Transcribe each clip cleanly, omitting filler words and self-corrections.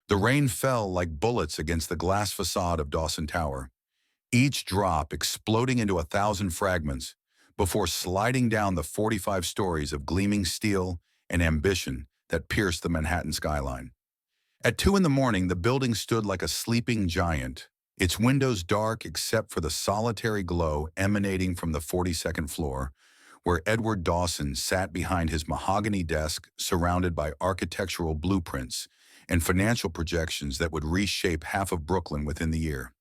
The rain fell like bullets against the glass facade of Dawson Tower, each drop exploding into 1,000 fragments before sliding down the 45 stories of gleaming steel and ambition that pierced the Manhattan skyline. At 2 in the morning, the building stood like a sleeping giant, its windows dark except for the solitary glow emanating from the 42nd floor, where Edward Dawson sat behind his mahogany desk surrounded by architectural blueprints and financial projections that would reshape half of Brooklyn within the year.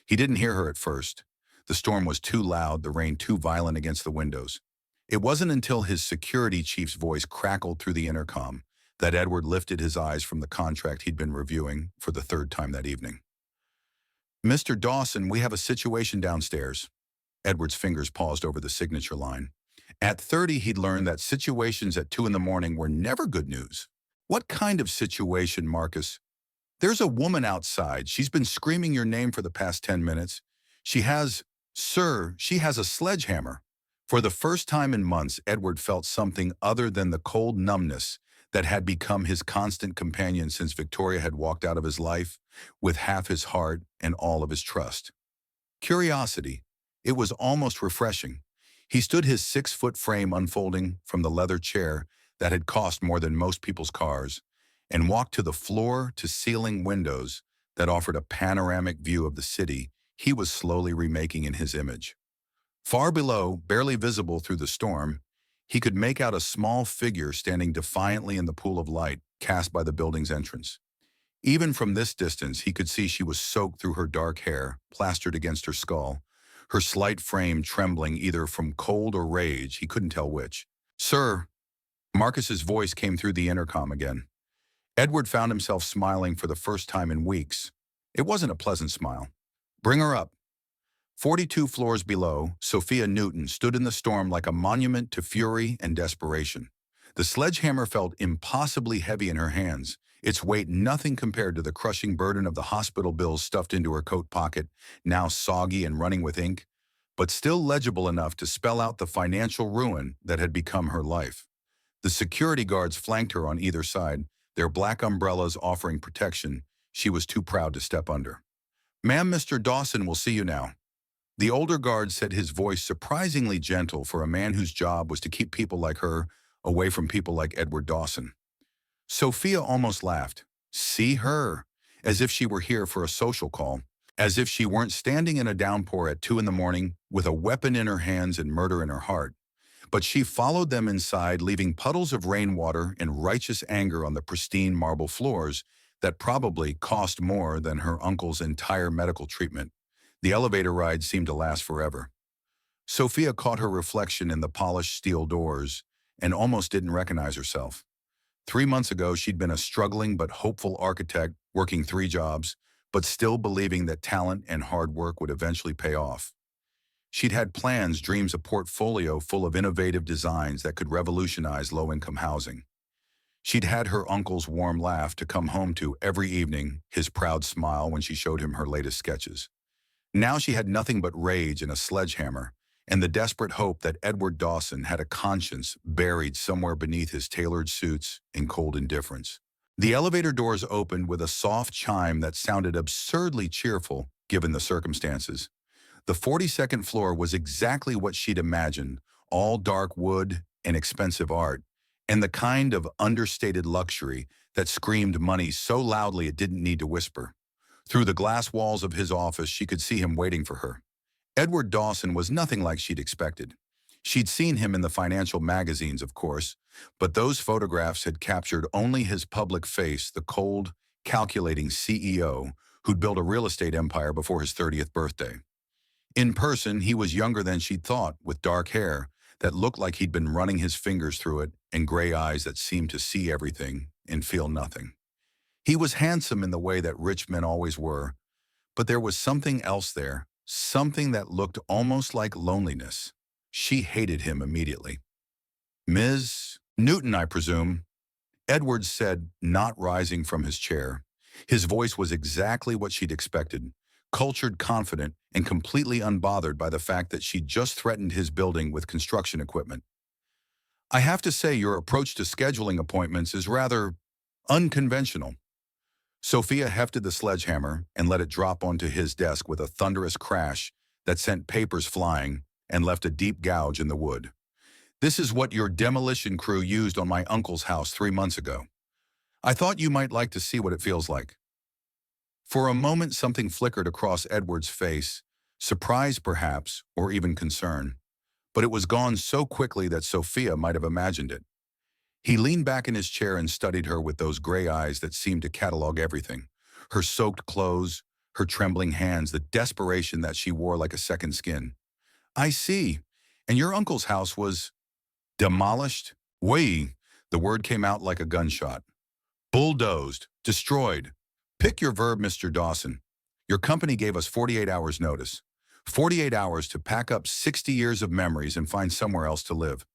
He didn't hear her at first. The storm was too loud, the rain too violent against the windows. It wasn't until his security chief's voice crackled through the intercom that Edward lifted his eyes from the contract he'd been reviewing for the third time that evening. "Mr. Dawson, we have a situation downstairs." Edward's fingers paused over the signature line. At 30, he'd learned that situations at 2 in the morning were never good news. "What kind of situation, Marcus?" "There's a woman outside. She's been screaming your name for the past 10 minutes. She has, sir, she has a sledgehammer." For the first time in months, Edward felt something other than the cold numbness that had become his constant companion since Victoria had walked out of his life with half his heart and all of his trust. Curiosity. It was almost refreshing. He stood his 6-foot frame unfolding from the leather chair that had cost more than most people's cars, and walked to the floor-to-ceiling windows that offered a panoramic view of the city he was slowly remaking in his image. Far below, barely visible through the storm, he could make out a small figure standing defiantly in the pool of light cast by the building's entrance. Even from this distance, he could see she was soaked through her dark hair, plastered against her skull, her slight frame trembling either from cold or rage, he couldn't tell which. "Sir," Marcus's voice came through the intercom again. Edward found himself smiling for the first time in weeks. It wasn't a pleasant smile. "Bring her up." 42 floors below, Sophia Newton stood in the storm like a monument to fury and desperation. The sledgehammer felt impossibly heavy in her hands, its weight nothing compared to the crushing burden of the hospital bills stuffed into her coat pocket, now soggy and running with ink, but still legible enough to spell out the financial ruin that had become her life. The security guards flanked her on either side, their black umbrellas offering protection she was too proud to step under. "Ma'am, Mr. Dawson will see you now." The older guard said, his voice surprisingly gentle for a man whose job was to keep people like her away from people like Edward Dawson. Sophia almost laughed. See her, as if she were here for a social call, as if she weren't standing in a downpour at 2 in the morning with a weapon in her hands and murder in her heart. But she followed them inside, leaving puddles of rainwater and righteous anger on the pristine marble floors that probably cost more than her uncle's entire medical treatment. The elevator ride seemed to last forever. Sophia caught her reflection in the polished steel doors and almost didn't recognize herself. 3 months ago, she'd been a struggling but hopeful architect working 3 jobs, but still believing that talent and hard work would eventually pay off. She'd had plans, dreams, a portfolio full of innovative designs that could revolutionize low-income housing. She'd had her uncle's warm laugh to come home to every evening, his proud smile when she showed him her latest sketches. Now she had nothing but rage and a sledgehammer, and the desperate hope that Edward Dawson had a conscience buried somewhere beneath his tailored suits in cold indifference. The elevator doors opened with a soft chime that sounded absurdly cheerful, given the circumstances. The 42nd floor was exactly what she'd imagined, all dark wood and expensive art, and the kind of understated luxury that screamed money so loudly it didn't need to whisper. Through the glass walls of his office, she could see him waiting for her. Edward Dawson was nothing like she'd expected. She'd seen him in the financial magazines, of course, but those photographs had captured only his public face, the cold, calculating CEO who'd built a real estate empire before his 30th birthday. In person, he was younger than she'd thought, with dark hair that looked like he'd been running his fingers through it and gray eyes that seemed to see everything and feel nothing. He was handsome in the way that rich men always were, but there was something else there, something that looked almost like loneliness. She hated him immediately. "Ms. Newton, I presume," Edwards said, not rising from his chair. His voice was exactly what she'd expected, cultured, confident, and completely unbothered by the fact that she'd just threatened his building with construction equipment. "I have to say your approach to scheduling appointments is rather unconventional." Sophia hefted the sledgehammer and let it drop onto his desk with a thunderous crash that sent papers flying and left a deep gouge in the wood. This is what your demolition crew used on my uncle's house 3 months ago. I thought you might like to see what it feels like. For a moment, something flickered across Edward's face, surprise perhaps, or even concern. But it was gone so quickly that Sophia might have imagined it. He leaned back in his chair and studied her with those gray eyes that seemed to catalog everything. Her soaked clothes, her trembling hands, the desperation that she wore like a second skin. I see. And your uncle's house was demolished? Oui. The word came out like a gunshot. Bulldozed. Destroyed. Pick your verb, Mr. Dawson. Your company gave us 48 hours notice. 48 hours to pack up 60 years of memories and find somewhere else to live.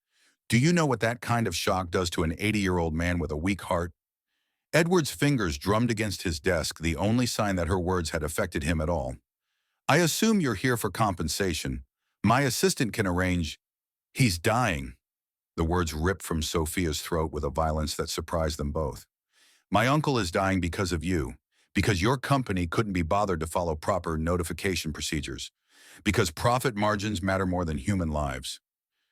Do you know what that kind of shock does to an 80-year-old man with a weak heart? Edward's fingers drummed against his desk, the only sign that her words had affected him at all. I assume you're here for compensation. My assistant can arrange. He's dying. The words ripped from Sophia's throat with a violence that surprised them both. My uncle is dying because of you, because your company couldn't be bothered to follow proper notification procedures, because profit margins matter more than human lives.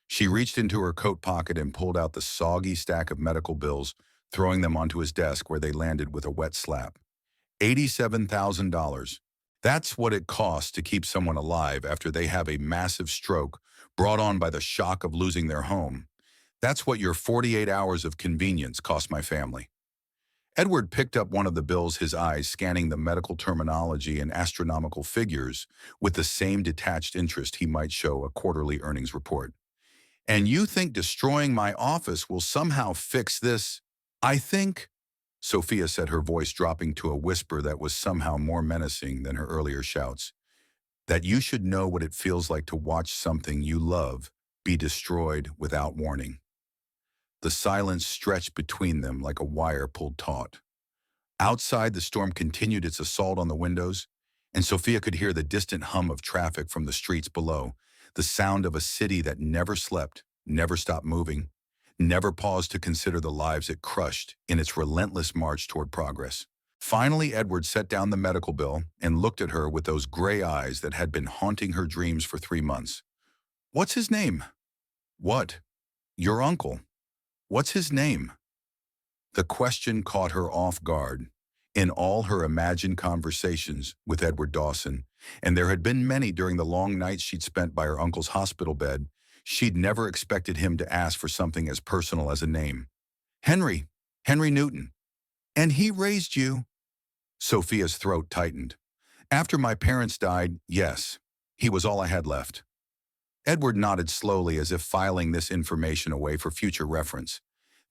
She reached into her coat pocket and pulled out the soggy stack of medical bills, throwing them onto his desk where they landed with a wet slap. $87,000. That's what it costs to keep someone alive after they have a massive stroke brought on by the shock of losing their home. That's what your 48 hours of convenience cost my family. Edward picked up one of the bills, his eyes scanning the medical terminology and astronomical figures with the same detached interest he might show a quarterly earnings report. And you think destroying my office will somehow fix this? I think, Sophia said, her voice dropping to a whisper that was somehow more menacing than her earlier shouts, that you should know what it feels like to watch something you love be destroyed without warning. The silence stretched between them like a wire pulled taut. Outside, the storm continued its assault on the windows, and Sophia could hear the distant hum of traffic from the streets below, the sound of a city that never slept, never stopped moving, never paused to consider the lives it crushed in its relentless march toward progress. Finally, Edward set down the medical bill and looked at her with those gray eyes that had been haunting her dreams for 3 months. What's his name? What? Your uncle. What's his name? The question caught her off guard. In all her imagined conversations with Edward Dawson, and there had been many during the long nights she'd spent by her uncle's hospital bed, she'd never expected him to ask for something as personal as a name. Henry Newton. And he raised you? Sophia's throat tightened. After my parents died, yes, he was all I had left. Edward nodded slowly as if filing this information away for future reference.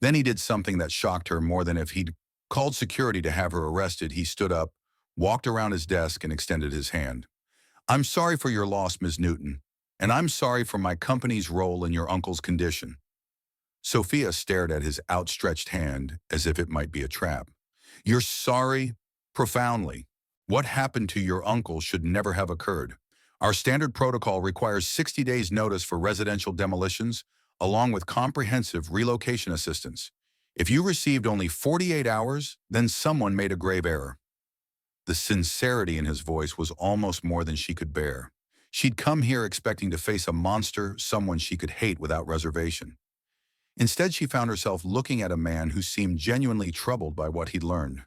Then he did something that shocked her more than if he'd called security to have her arrested. He stood up, walked around his desk, and extended his hand. I'm sorry for your loss, Ms. Newton, and I'm sorry for my company's role in your uncle's condition. Sophia stared at his outstretched hand as if it might be a trap. You're sorry? Profoundly. What happened to your uncle should never have occurred. Our standard protocol requires 60 days notice for residential demolitions, along with comprehensive relocation assistance. If you received only 48 hours, then someone made a grave error. The sincerity in his voice was almost more than she could bear. She'd come here expecting to face a monster, someone she could hate without reservation. Instead, she found herself looking at a man who seemed genuinely troubled by what he'd learned.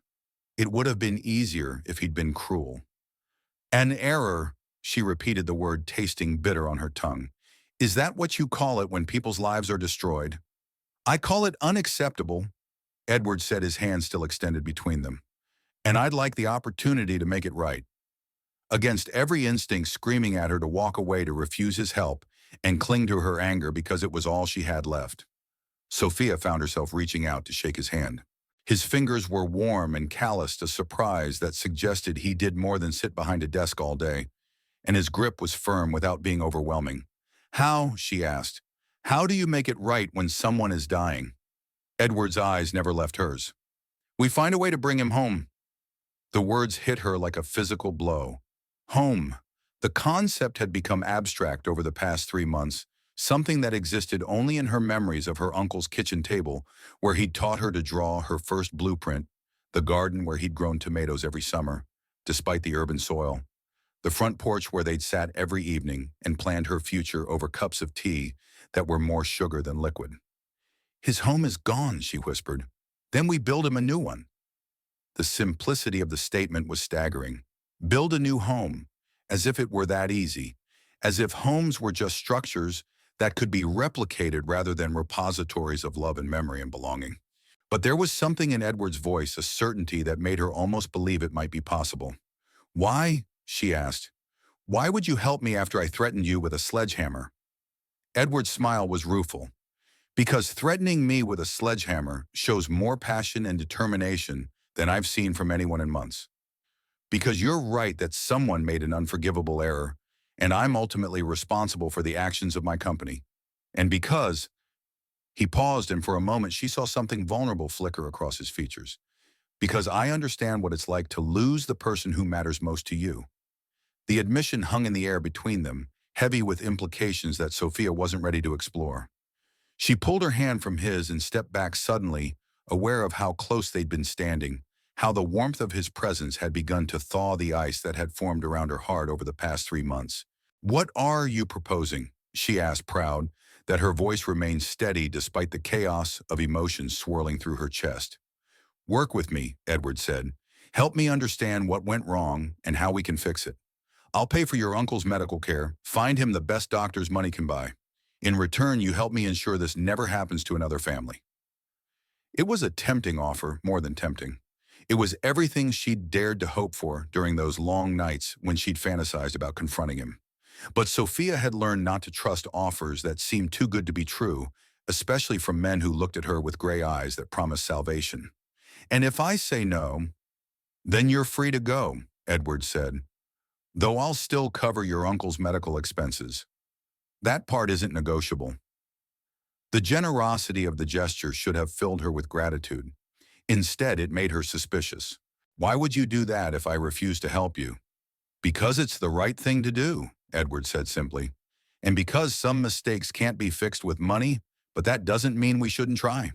It would have been easier if he'd been cruel. An error, she repeated the word, tasting bitter on her tongue. Is that what you call it when people's lives are destroyed? I call it unacceptable, Edward said, his hand still extended between them. And I'd like the opportunity to make it right. Against every instinct screaming at her to walk away, to refuse his help, and cling to her anger because it was all she had left. Sophia found herself reaching out to shake his hand. His fingers were warm and calloused, a surprise that suggested he did more than sit behind a desk all day, and his grip was firm without being overwhelming. How, she asked, how do you make it right when someone is dying? Edward's eyes never left hers. We find a way to bring him home. The words hit her like a physical blow. Home. The concept had become abstract over the past 3 months, something that existed only in her memories of her uncle's kitchen table, where he'd taught her to draw her first blueprint, the garden where he'd grown tomatoes every summer, despite the urban soil, the front porch where they'd sat every evening and planned her future over cups of tea that were more sugar than liquid. "His home is gone," she whispered. "Then we build him a new one." The simplicity of the statement was staggering. Build a new home, as if it were that easy, as if homes were just structures that could be replicated rather than repositories of love and memory and belonging. But there was something in Edward's voice, a certainty that made her almost believe it might be possible. "Why?" she asked. "Why would you help me after I threatened you with a sledgehammer?" Edward's smile was rueful. "Because threatening me with a sledgehammer shows more passion and determination than I've seen from anyone in months. Because you're right that someone made an unforgivable error, and I'm ultimately responsible for the actions of my company. And because—" He paused, and for a moment she saw something vulnerable flicker across his features. "Because I understand what it's like to lose the person who matters most to you." The admission hung in the air between them, heavy with implications that Sophia wasn't ready to explore. She pulled her hand from his and stepped back suddenly, aware of how close they'd been standing, how the warmth of his presence had begun to thaw the ice that had formed around her heart over the past 3 months. "What are you proposing?" she asked, proud that her voice remained steady despite the chaos of emotions swirling through her chest. "Work with me," Edward said. "Help me understand what went wrong and how we can fix it. I'll pay for your uncle's medical care, find him the best doctors money can buy. In return, you help me ensure this never happens to another family." It was a tempting offer, more than tempting. It was everything she'd dared to hope for during those long nights when she'd fantasized about confronting him. But Sophia had learned not to trust offers that seemed too good to be true, especially from men who looked at her with gray eyes that promised salvation. "And if I say no, then you're free to go," Edward said. "Though I'll still cover your uncle's medical expenses. That part isn't negotiable." The generosity of the gesture should have filled her with gratitude. Instead, it made her suspicious. "Why would you do that if I refuse to help you?" "Because it's the right thing to do," Edward said simply. "And because some mistakes can't be fixed with money, but that doesn't mean we shouldn't try."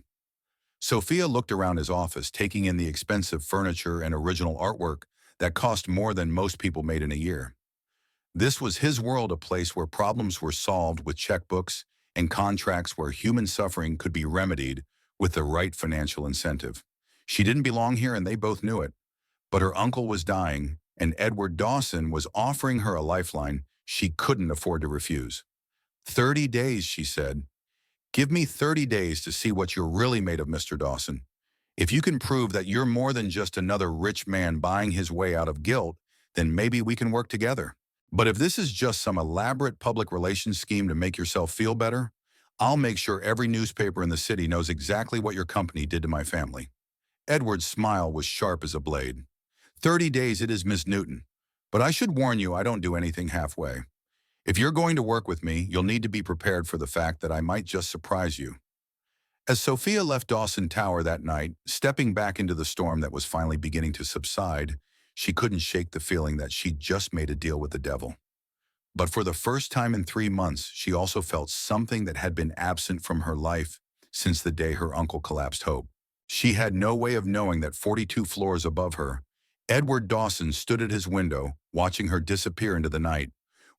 Sophia looked around his office, taking in the expensive furniture and original artwork that cost more than most people made in a year. This was his world, a place where problems were solved with checkbooks and contracts, where human suffering could be remedied with the right financial incentive. She didn't belong here, and they both knew it. But her uncle was dying, and Edward Dawson was offering her a lifeline she couldn't afford to refuse. 30 days, she said. "Give me 30 days to see what you're really made of, Mr. Dawson. If you can prove that you're more than just another rich man buying his way out of guilt, then maybe we can work together. But if this is just some elaborate public relations scheme to make yourself feel better, I'll make sure every newspaper in the city knows exactly what your company did to my family." Edward's smile was sharp as a blade. 30 days it is, Miss Newton. But I should warn you, I don't do anything halfway. If you're going to work with me, you'll need to be prepared for the fact that I might just surprise you." As Sophia left Dawson Tower that night, stepping back into the storm that was finally beginning to subside, she couldn't shake the feeling that she'd just made a deal with the devil. But for the first time in 3 months, she also felt something that had been absent from her life since the day her uncle collapsed hope. She had no way of knowing that 42 floors above her, Edward Dawson stood at his window, watching her disappear into the night,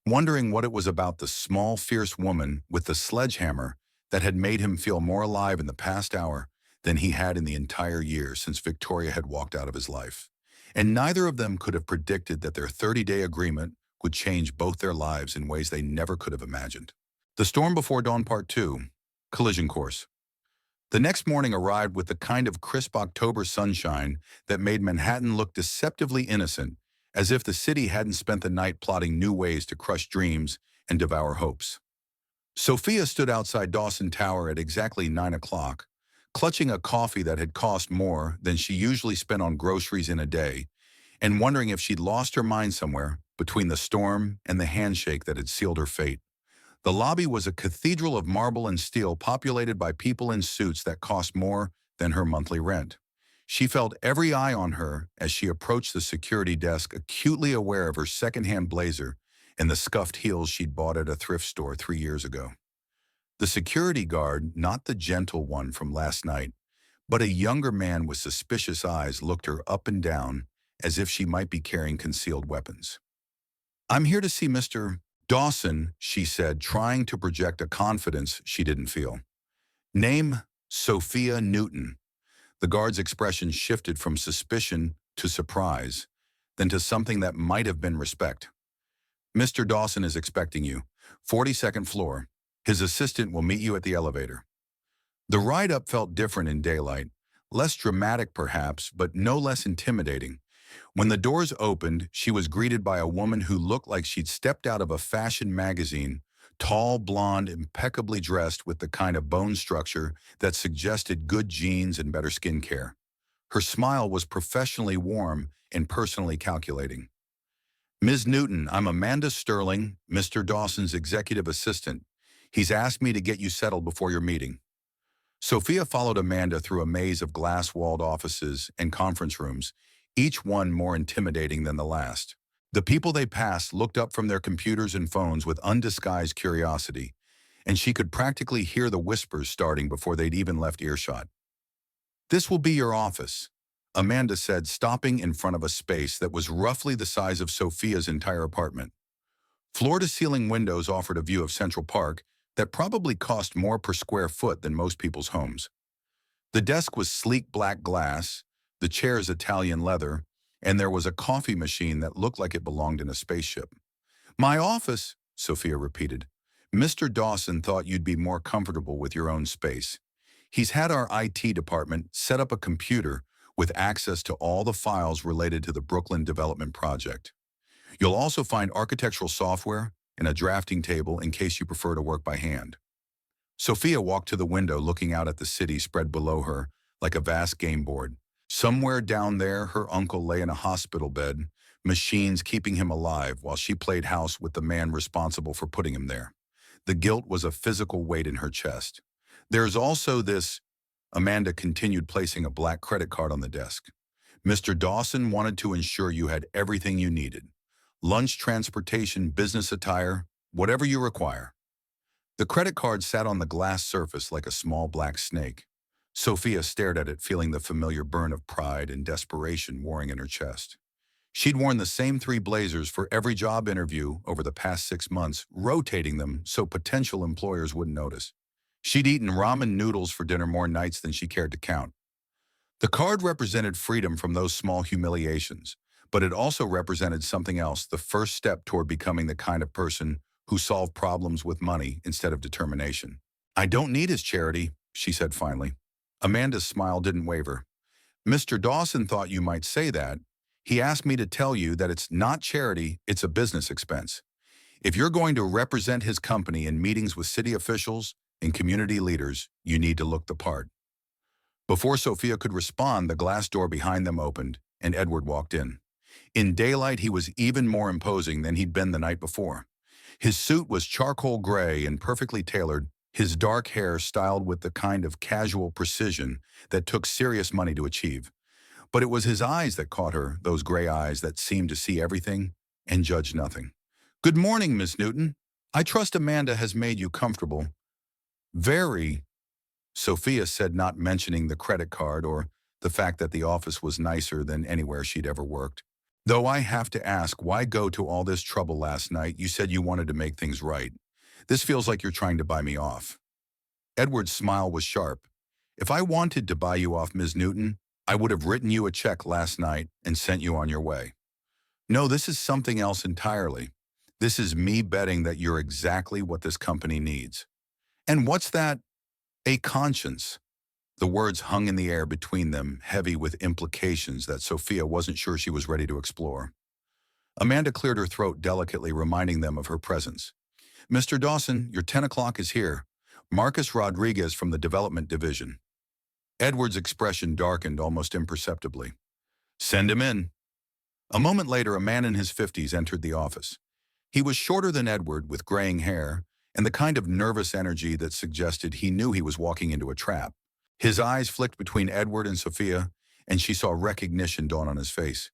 wondering what it was about the small, fierce woman with the sledgehammer that had made him feel more alive in the past hour than he had in the entire year since Victoria had walked out of his life. And neither of them could have predicted that their 30-day agreement would change both their lives in ways they never could have imagined. The Storm Before Dawn Part 2, Collision Course. The next morning arrived with the kind of crisp October sunshine that made Manhattan look deceptively innocent, as if the city hadn't spent the night plotting new ways to crush dreams and devour hopes. Sophia stood outside Dawson Tower at exactly 9 o'clock, clutching a coffee that had cost more than she usually spent on groceries in a day, and wondering if she'd lost her mind somewhere between the storm and the handshake that had sealed her fate. The lobby was a cathedral of marble and steel, populated by people in suits that cost more than her monthly rent. She felt every eye on her as she approached the security desk, acutely aware of her secondhand blazer and the scuffed heels she'd bought at a thrift store 3 years ago. The security guard, not the gentle one from last night, But a younger man with suspicious eyes looked her up and down as if she might be carrying concealed weapons. "I'm here to see Mr. Dawson," she said, trying to project a confidence she didn't feel. "Name, Sophia Newton." The guard's expression shifted from suspicion to surprise, then to something that might have been respect. "Mr. Dawson is expecting you. 42nd floor. His assistant will meet you at the elevator." The ride-up felt different in daylight, less dramatic perhaps, but no less intimidating. When the doors opened, she was greeted by a woman who looked like she'd stepped out of a fashion magazine, tall, blonde, impeccably dressed with the kind of bone structure that suggested good genes and better skin care. Her smile was professionally warm and personally calculating. "Ms. Newton, I'm Amanda Sterling, Mr. Dawson's executive assistant. He's asked me to get you settled before your meeting." Sophia followed Amanda through a maze of glass-walled offices and conference rooms, each one more intimidating than the last. The people they passed looked up from their computers and phones with undisguised curiosity, and she could practically hear the whispers starting before they'd even left earshot. "This will be your office," Amanda said, stopping in front of a space that was roughly the size of Sophia's entire apartment. Floor-to-ceiling windows offered a view of Central Park that probably cost more per square foot than most people's homes. The desk was sleek black glass, the chairs Italian leather, and there was a coffee machine that looked like it belonged in a spaceship. "My office," Sophia repeated. "Mr. Dawson thought you'd be more comfortable with your own space. He's had our IT department set up a computer with access to all the files related to the Brooklyn Development Project. You'll also find architectural software and a drafting table in case you prefer to work by hand." Sophia walked to the window looking out at the city spread below her like a vast game board. Somewhere down there, her uncle lay in a hospital bed, machines keeping him alive while she played house with the man responsible for putting him there. The guilt was a physical weight in her chest. "There's also this," Amanda continued, placing a black credit card on the desk. "Mr. Dawson wanted to ensure you had everything you needed. Lunch, transportation, business attire, whatever you require." The credit card sat on the glass surface like a small black snake. Sophia stared at it, feeling the familiar burn of pride and desperation warring in her chest. She'd worn the same 3 blazers for every job interview over the past 6 months, rotating them so potential employers wouldn't notice. She'd eaten ramen noodles for dinner more nights than she cared to count. The card represented freedom from those small humiliations, but it also represented something else, the first step toward becoming the kind of person who solved problems with money instead of determination. "I don't need his charity," she said finally. Amanda's smile didn't waver. "Mr. Dawson thought you might say that. He asked me to tell you that it's not charity, it's a business expense. If you're going to represent his company in meetings with city officials and community leaders, you need to look the part." Before Sophia could respond, the glass door behind them opened, and Edward walked in. In daylight, he was even more imposing than he'd been the night before. His suit was charcoal gray and perfectly tailored, his dark hair styled with the kind of casual precision that took serious money to achieve. But it was his eyes that caught her, those gray eyes that seemed to see everything and judge nothing. "Good morning, Miss Newton. I trust Amanda has made you comfortable." "Very," Sophia said, not mentioning the credit card or the fact that the office was nicer than anywhere she'd ever worked. "Though I have to ask, why go to all this trouble last night? You said you wanted to make things right. This feels like you're trying to buy me off." Edward's smile was sharp. "If I wanted to buy you off, Ms. Newton, I would have written you a check last night and sent you on your way. No, this is something else entirely. This is me betting that you're exactly what this company needs." "And what's that?" "A conscience." The words hung in the air between them, heavy with implications that Sophia wasn't sure she was ready to explore. Amanda cleared her throat delicately, reminding them of her presence. "Mr. Dawson, your 10 o'clock is here. Marcus Rodriguez from the Development Division." Edward's expression darkened almost imperceptibly. "Send him in." A moment later, a man in his 50s entered the office. He was shorter than Edward, with graying hair, and the kind of nervous energy that suggested he knew he was walking into a trap. His eyes flicked between Edward and Sophia, and she saw recognition dawn on his face.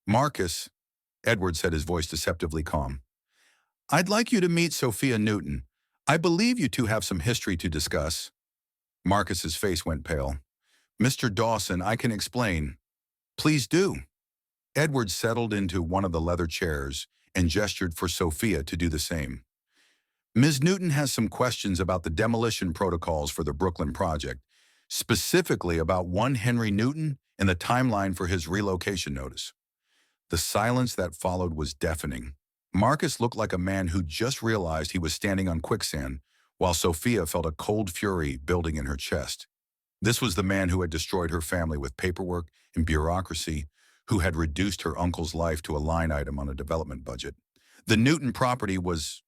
"Marcus," Edward said, his voice deceptively calm. "I'd like you to meet Sophia Newton. I believe you two have some history to discuss." Marcus's face went pale. Mr. Dawson, I can explain. Please do. Edward settled into one of the leather chairs and gestured for Sophia to do the same. Ms. Newton has some questions about the demolition protocols for the Brooklyn project, specifically about one Henry Newton and the timeline for his relocation notice. The silence that followed was deafening. Marcus looked like a man who just realized he was standing on quicksand, while Sophia felt a cold fury building in her chest. This was the man who had destroyed her family with paperwork and bureaucracy, who had reduced her uncle's life to a line item on a development budget. The Newton property was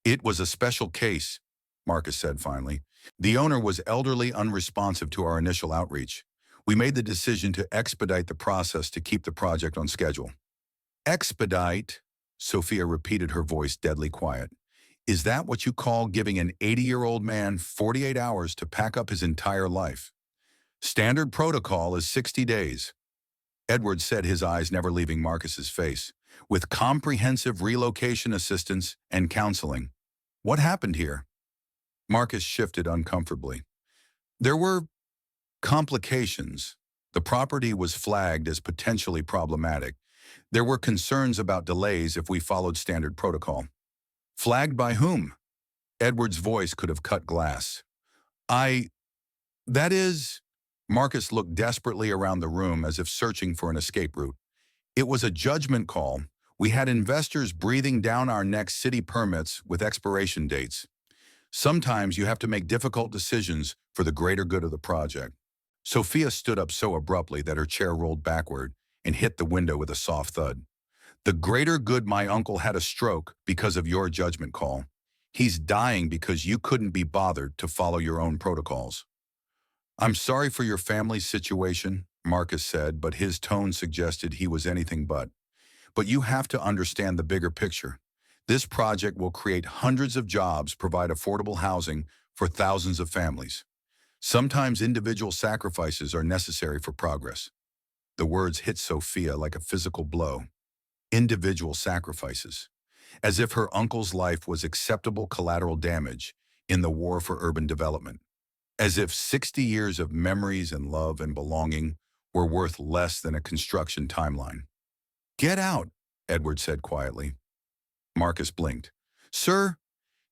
It was a special case, Marcus said finally. The owner was elderly, unresponsive to our initial outreach. We made the decision to expedite the process to keep the project on schedule. Expedite? Sophia repeated, her voice deadly quiet. Is that what you call giving an 80-year-old man 48 hours to pack up his entire life? Standard protocol is 60 days. Edward said, his eyes never leaving Marcus's face, with comprehensive relocation assistance and counseling. What happened here? Marcus shifted uncomfortably. There were complications. The property was flagged as potentially problematic. There were concerns about delays if we followed standard protocol. Flagged by whom? Edward's voice could have cut glass. That is... Marcus looked desperately around the room as if searching for an escape route. It was a judgment call. We had investors breathing down our necks city permits with expiration dates. Sometimes you have to make difficult decisions for the greater good of the project. Sophia stood up so abruptly that her chair rolled backward and hit the window with a soft thud. The greater good. My uncle had a stroke because of your judgment call. He's dying because you couldn't be bothered to follow your own protocols. I'm sorry for your family's situation, Marcus said, but his tone suggested he was anything but. But you have to understand the bigger picture. This project will create hundreds of jobs, provide affordable housing for thousands of families. Sometimes individual sacrifices are necessary for progress. The words hit Sophia like a physical blow. Individual sacrifices. As if her uncle's life was acceptable collateral damage in the war for urban development. As if 60 years of memories and love and belonging were worth less than a construction timeline. Get out, Edward said quietly. Marcus blinked. Sir,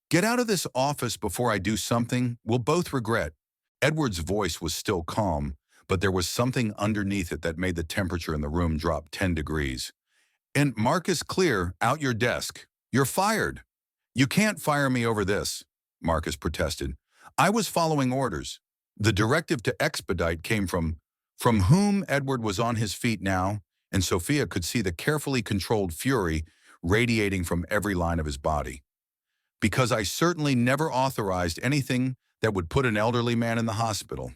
get out of this office before I do something we'll both regret. Edward's voice was still calm, but there was something underneath it that made the temperature in the room drop 10 degrees. And Marcus, clear out your desk. You're fired. You can't fire me over this, Marcus protested. I was following orders. The directive to expedite came from whom? Edward was on his feet now, and Sophia could see the carefully controlled fury radiating from every line of his body. Because I certainly never authorized anything that would put an elderly man in the hospital.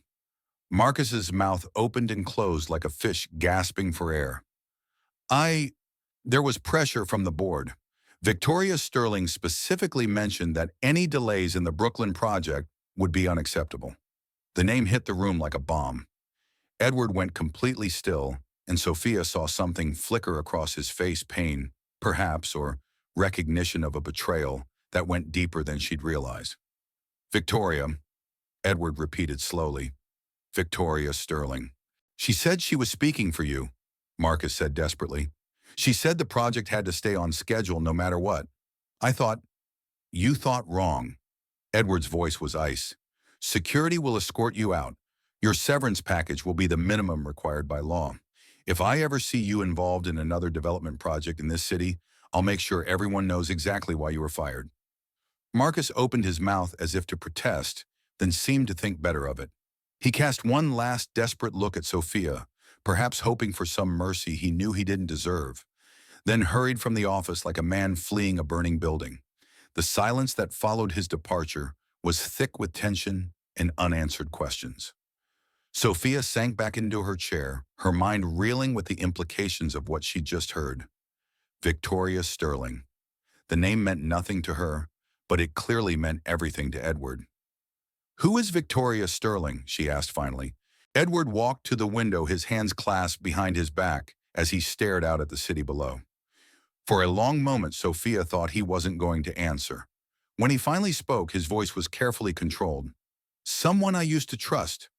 Marcus's mouth opened and closed like a fish gasping for air. There was pressure from the board. Victoria Sterling specifically mentioned that any delays in the Brooklyn project would be unacceptable. The name hit the room like a bomb. Edward went completely still, and Sophia saw something flicker across his face, pain, perhaps, or recognition of a betrayal that went deeper than she'd realized. Victoria, Edward repeated slowly. Victoria Sterling. She said she was speaking for you, Marcus said desperately. She said the project had to stay on schedule no matter what. You thought wrong. Edward's voice was ice. Security will escort you out. Your severance package will be the minimum required by law. If I ever see you involved in another development project in this city, I'll make sure everyone knows exactly why you were fired. Marcus opened his mouth as if to protest, then seemed to think better of it. He cast one last desperate look at Sophia, perhaps hoping for some mercy he knew he didn't deserve, then hurried from the office like a man fleeing a burning building. The silence that followed his departure was thick with tension and unanswered questions. Sophia sank back into her chair, her mind reeling with the implications of what she'd just heard. Victoria Sterling. The name meant nothing to her, but it clearly meant everything to Edward. Who is Victoria Sterling? She asked finally. Edward walked to the window, his hands clasped behind his back as he stared out at the city below. For a long moment, Sophia thought he wasn't going to answer. When he finally spoke, his voice was carefully controlled. Someone I used to trust.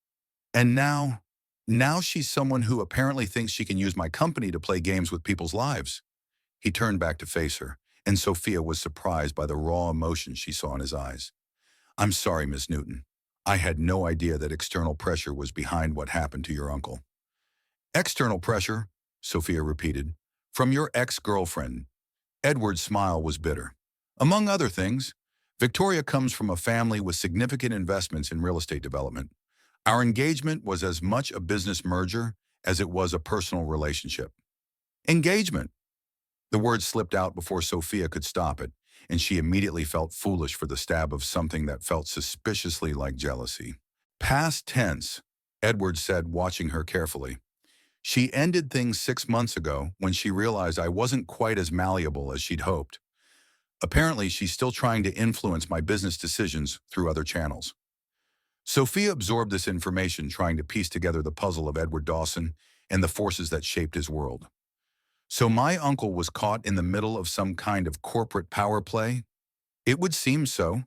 And now, Now she's someone who apparently thinks she can use my company to play games with people's lives. He turned back to face her, and Sophia was surprised by the raw emotion she saw in his eyes. I'm sorry, Miss Newton. I had no idea that external pressure was behind what happened to your uncle. External pressure, Sophia repeated. From your ex-girlfriend. Edward's smile was bitter. Among other things, Victoria comes from a family with significant investments in real estate development. Our engagement was as much a business merger as it was a personal relationship. Engagement. The word slipped out before Sophia could stop it, and she immediately felt foolish for the stab of something that felt suspiciously like jealousy. Past tense, Edward said, watching her carefully. She ended things 6 months ago when she realized I wasn't quite as malleable as she'd hoped. Apparently, she's still trying to influence my business decisions through other channels. Sophia absorbed this information, trying to piece together the puzzle of Edward Dawson and the forces that shaped his world. So my uncle was caught in the middle of some kind of corporate power play? It would seem so.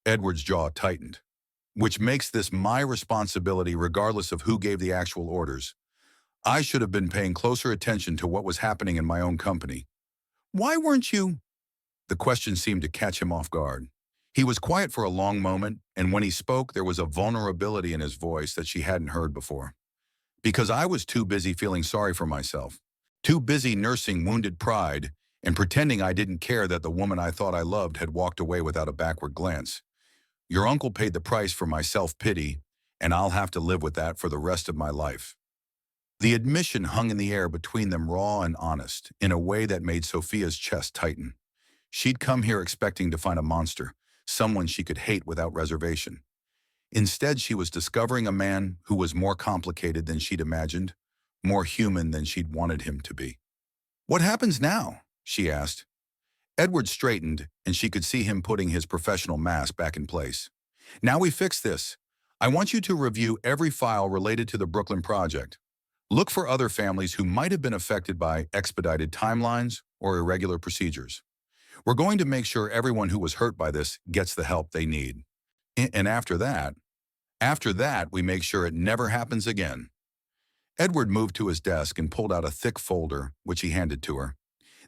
Edward's jaw tightened. Which makes this my responsibility regardless of who gave the actual orders. I should have been paying closer attention to what was happening in my own company. Why weren't you? The question seemed to catch him off guard. He was quiet for a long moment, and when he spoke, there was a vulnerability in his voice that she hadn't heard before. Because I was too busy feeling sorry for myself, too busy nursing wounded pride and pretending I didn't care that the woman I thought I loved had walked away without a backward glance. Your uncle paid the price for my self-pity, and I'll have to live with that for the rest of my life. The admission hung in the air between them, raw and honest, in a way that made Sophia's chest tighten. She'd come here expecting to find a monster, someone she could hate without reservation. Instead, she was discovering a man who was more complicated than she'd imagined, more human than she'd wanted him to be. What happens now? She asked. Edward straightened, and she could see him putting his professional mask back in place. Now we fix this. I want you to review every file related to the Brooklyn project. Look for other families who might have been affected by expedited timelines or irregular procedures. We're going to make sure everyone who was hurt by this gets the help they need. And after that, we make sure it never happens again. Edward moved to his desk and pulled out a thick folder, which he handed to her.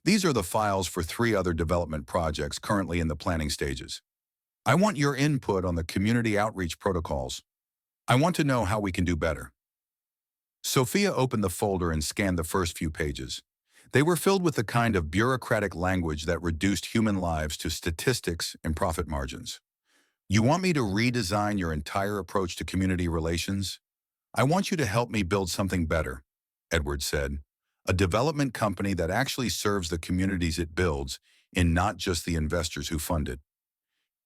These are the files for 3 other development projects currently in the planning stages. I want your input on the community outreach protocols. I want to know how we can do better. Sophia opened the folder and scanned the first few pages. They were filled with the kind of bureaucratic language that reduced human lives to statistics and profit margins. You want me to redesign your entire approach to community relations? I want you to help me build something better, Edward said. A development company that actually serves the communities it builds and not just the investors who fund it.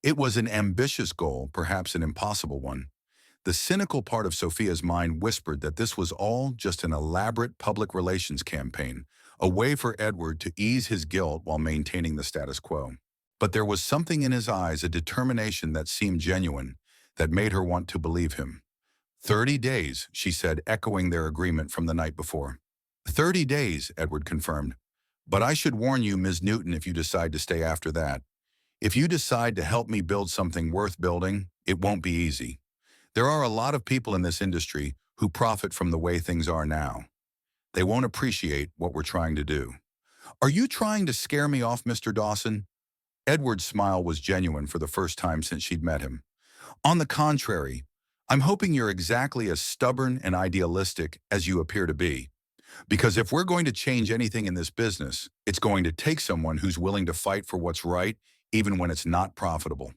It was an ambitious goal, perhaps an impossible one. The cynical part of Sophia's mind whispered that this was all just an elaborate public relations campaign, a way for Edward to ease his guilt while maintaining the status quo. But there was something in his eyes, a determination that seemed genuine, that made her want to believe him. 30 days, she said, echoing their agreement from the night before. 30 days, Edward confirmed. But I should warn you, Ms. Newton, if you decide to stay after that. If you decide to help me build something worth building, it won't be easy. There are a lot of people in this industry who profit from the way things are now. They won't appreciate what we're trying to do. Are you trying to scare me off, Mr. Dawson? Edward's smile was genuine for the first time since she'd met him. On the contrary, I'm hoping you're exactly as stubborn and idealistic as you appear to be. Because if we're going to change anything in this business, it's going to take someone who's willing to fight for what's right, even when it's not profitable.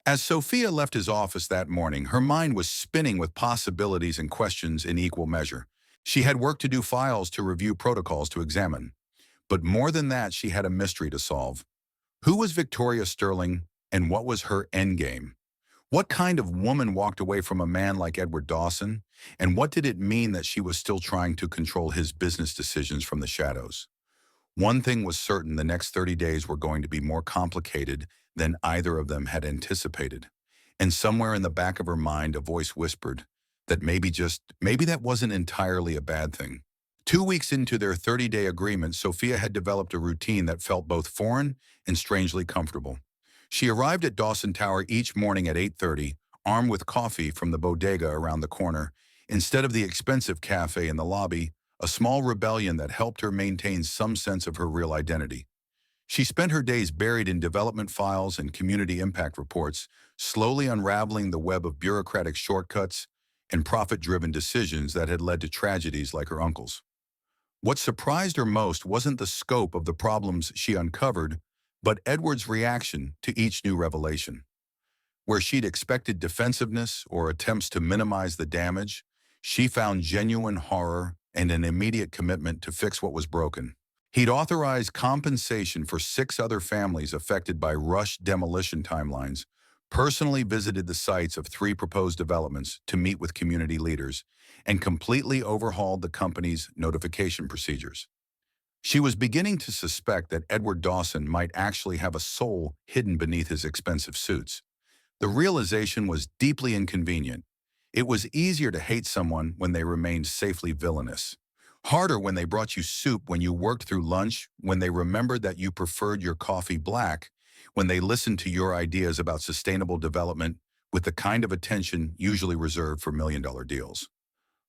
As Sophia left his office that morning, her mind was spinning with possibilities and questions in equal measure. She had work to do, files to review, protocols to examine. But more than that, she had a mystery to solve. Who was Victoria Sterling, and what was her endgame? What kind of woman walked away from a man like Edward Dawson, and what did it mean that she was still trying to control his business decisions from the shadows? One thing was certain: the next 30 days were going to be more complicated than either of them had anticipated. And somewhere in the back of her mind, a voice whispered that maybe that wasn't entirely a bad thing. 2 weeks into their 30-day agreement, Sophia had developed a routine that felt both foreign and strangely comfortable. She arrived at Dawson Tower each morning at 8:30, armed with coffee from the bodega around the corner, Instead of the expensive cafe in the lobby, a small rebellion that helped her maintain some sense of her real identity. She spent her days buried in development files and community impact reports, slowly unraveling the web of bureaucratic shortcuts and profit-driven decisions that had led to tragedies like her uncle's. What surprised her most wasn't the scope of the problems she uncovered, but Edward's reaction to each new revelation. Where she'd expected defensiveness or attempts to minimize the damage, she found genuine horror and an immediate commitment to fix what was broken. He'd authorized compensation for 6 other families affected by rushed demolition timelines, personally visited the sites of 3 proposed developments to meet with community leaders, and completely overhauled the company's notification procedures. She was beginning to suspect that Edward Dawson might actually have a soul hidden beneath his expensive suits. The realization was deeply inconvenient. It was easier to hate someone when they remained safely villainous. Harder when they brought you soup when you worked through lunch, when they remembered that you preferred your coffee black, when they listened to your ideas about sustainable development with the kind of attention usually reserved for million-dollar deals.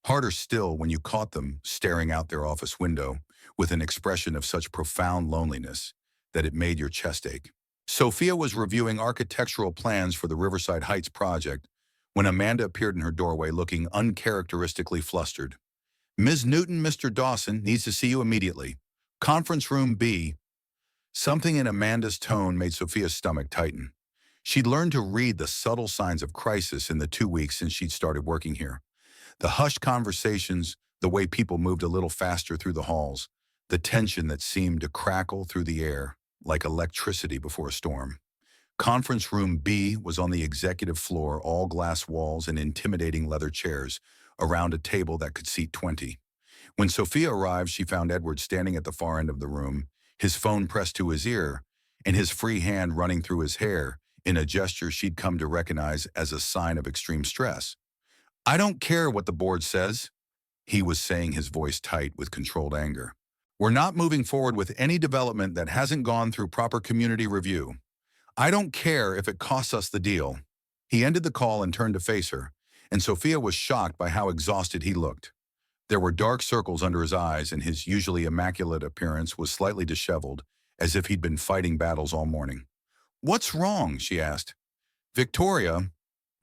Harder still when you caught them staring out their office window with an expression of such profound loneliness that it made your chest ache. Sophia was reviewing architectural plans for the Riverside Heights project when Amanda appeared in her doorway looking uncharacteristically flustered. "Ms. Newton, Mr. Dawson needs to see you immediately. Conference room B." Something in Amanda's tone made Sophia's stomach tighten. She'd learned to read the subtle signs of crisis in the 2 weeks since she'd started working here. The hushed conversations, the way people moved a little faster through the halls, the tension that seemed to crackle through the air like electricity before a storm. Conference room B was on the executive floor, all glass walls and intimidating leather chairs, around a table that could seat 20. When Sophia arrived, she found Edward standing at the far end of the room, his phone pressed to his ear, and his free hand running through his hair in a gesture she'd come to recognize as a sign of extreme stress. "I don't care what the board says," he was saying, his voice tight with controlled anger. "We're not moving forward with any development that hasn't gone through proper community review. I don't care if it costs us the deal." He ended the call and turned to face her, and Sophia was shocked by how exhausted he looked. There were dark circles under his eyes, and his usually immaculate appearance was slightly disheveled, as if he'd been fighting battles all morning. "What's wrong?" she asked. "Victoria,"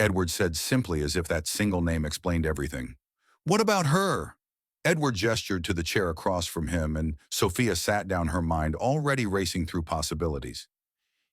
Edward said simply, as if that single name explained everything. "What about her?" Edward gestured to the chair across from him, and Sophia sat down, her mind already racing through possibilities.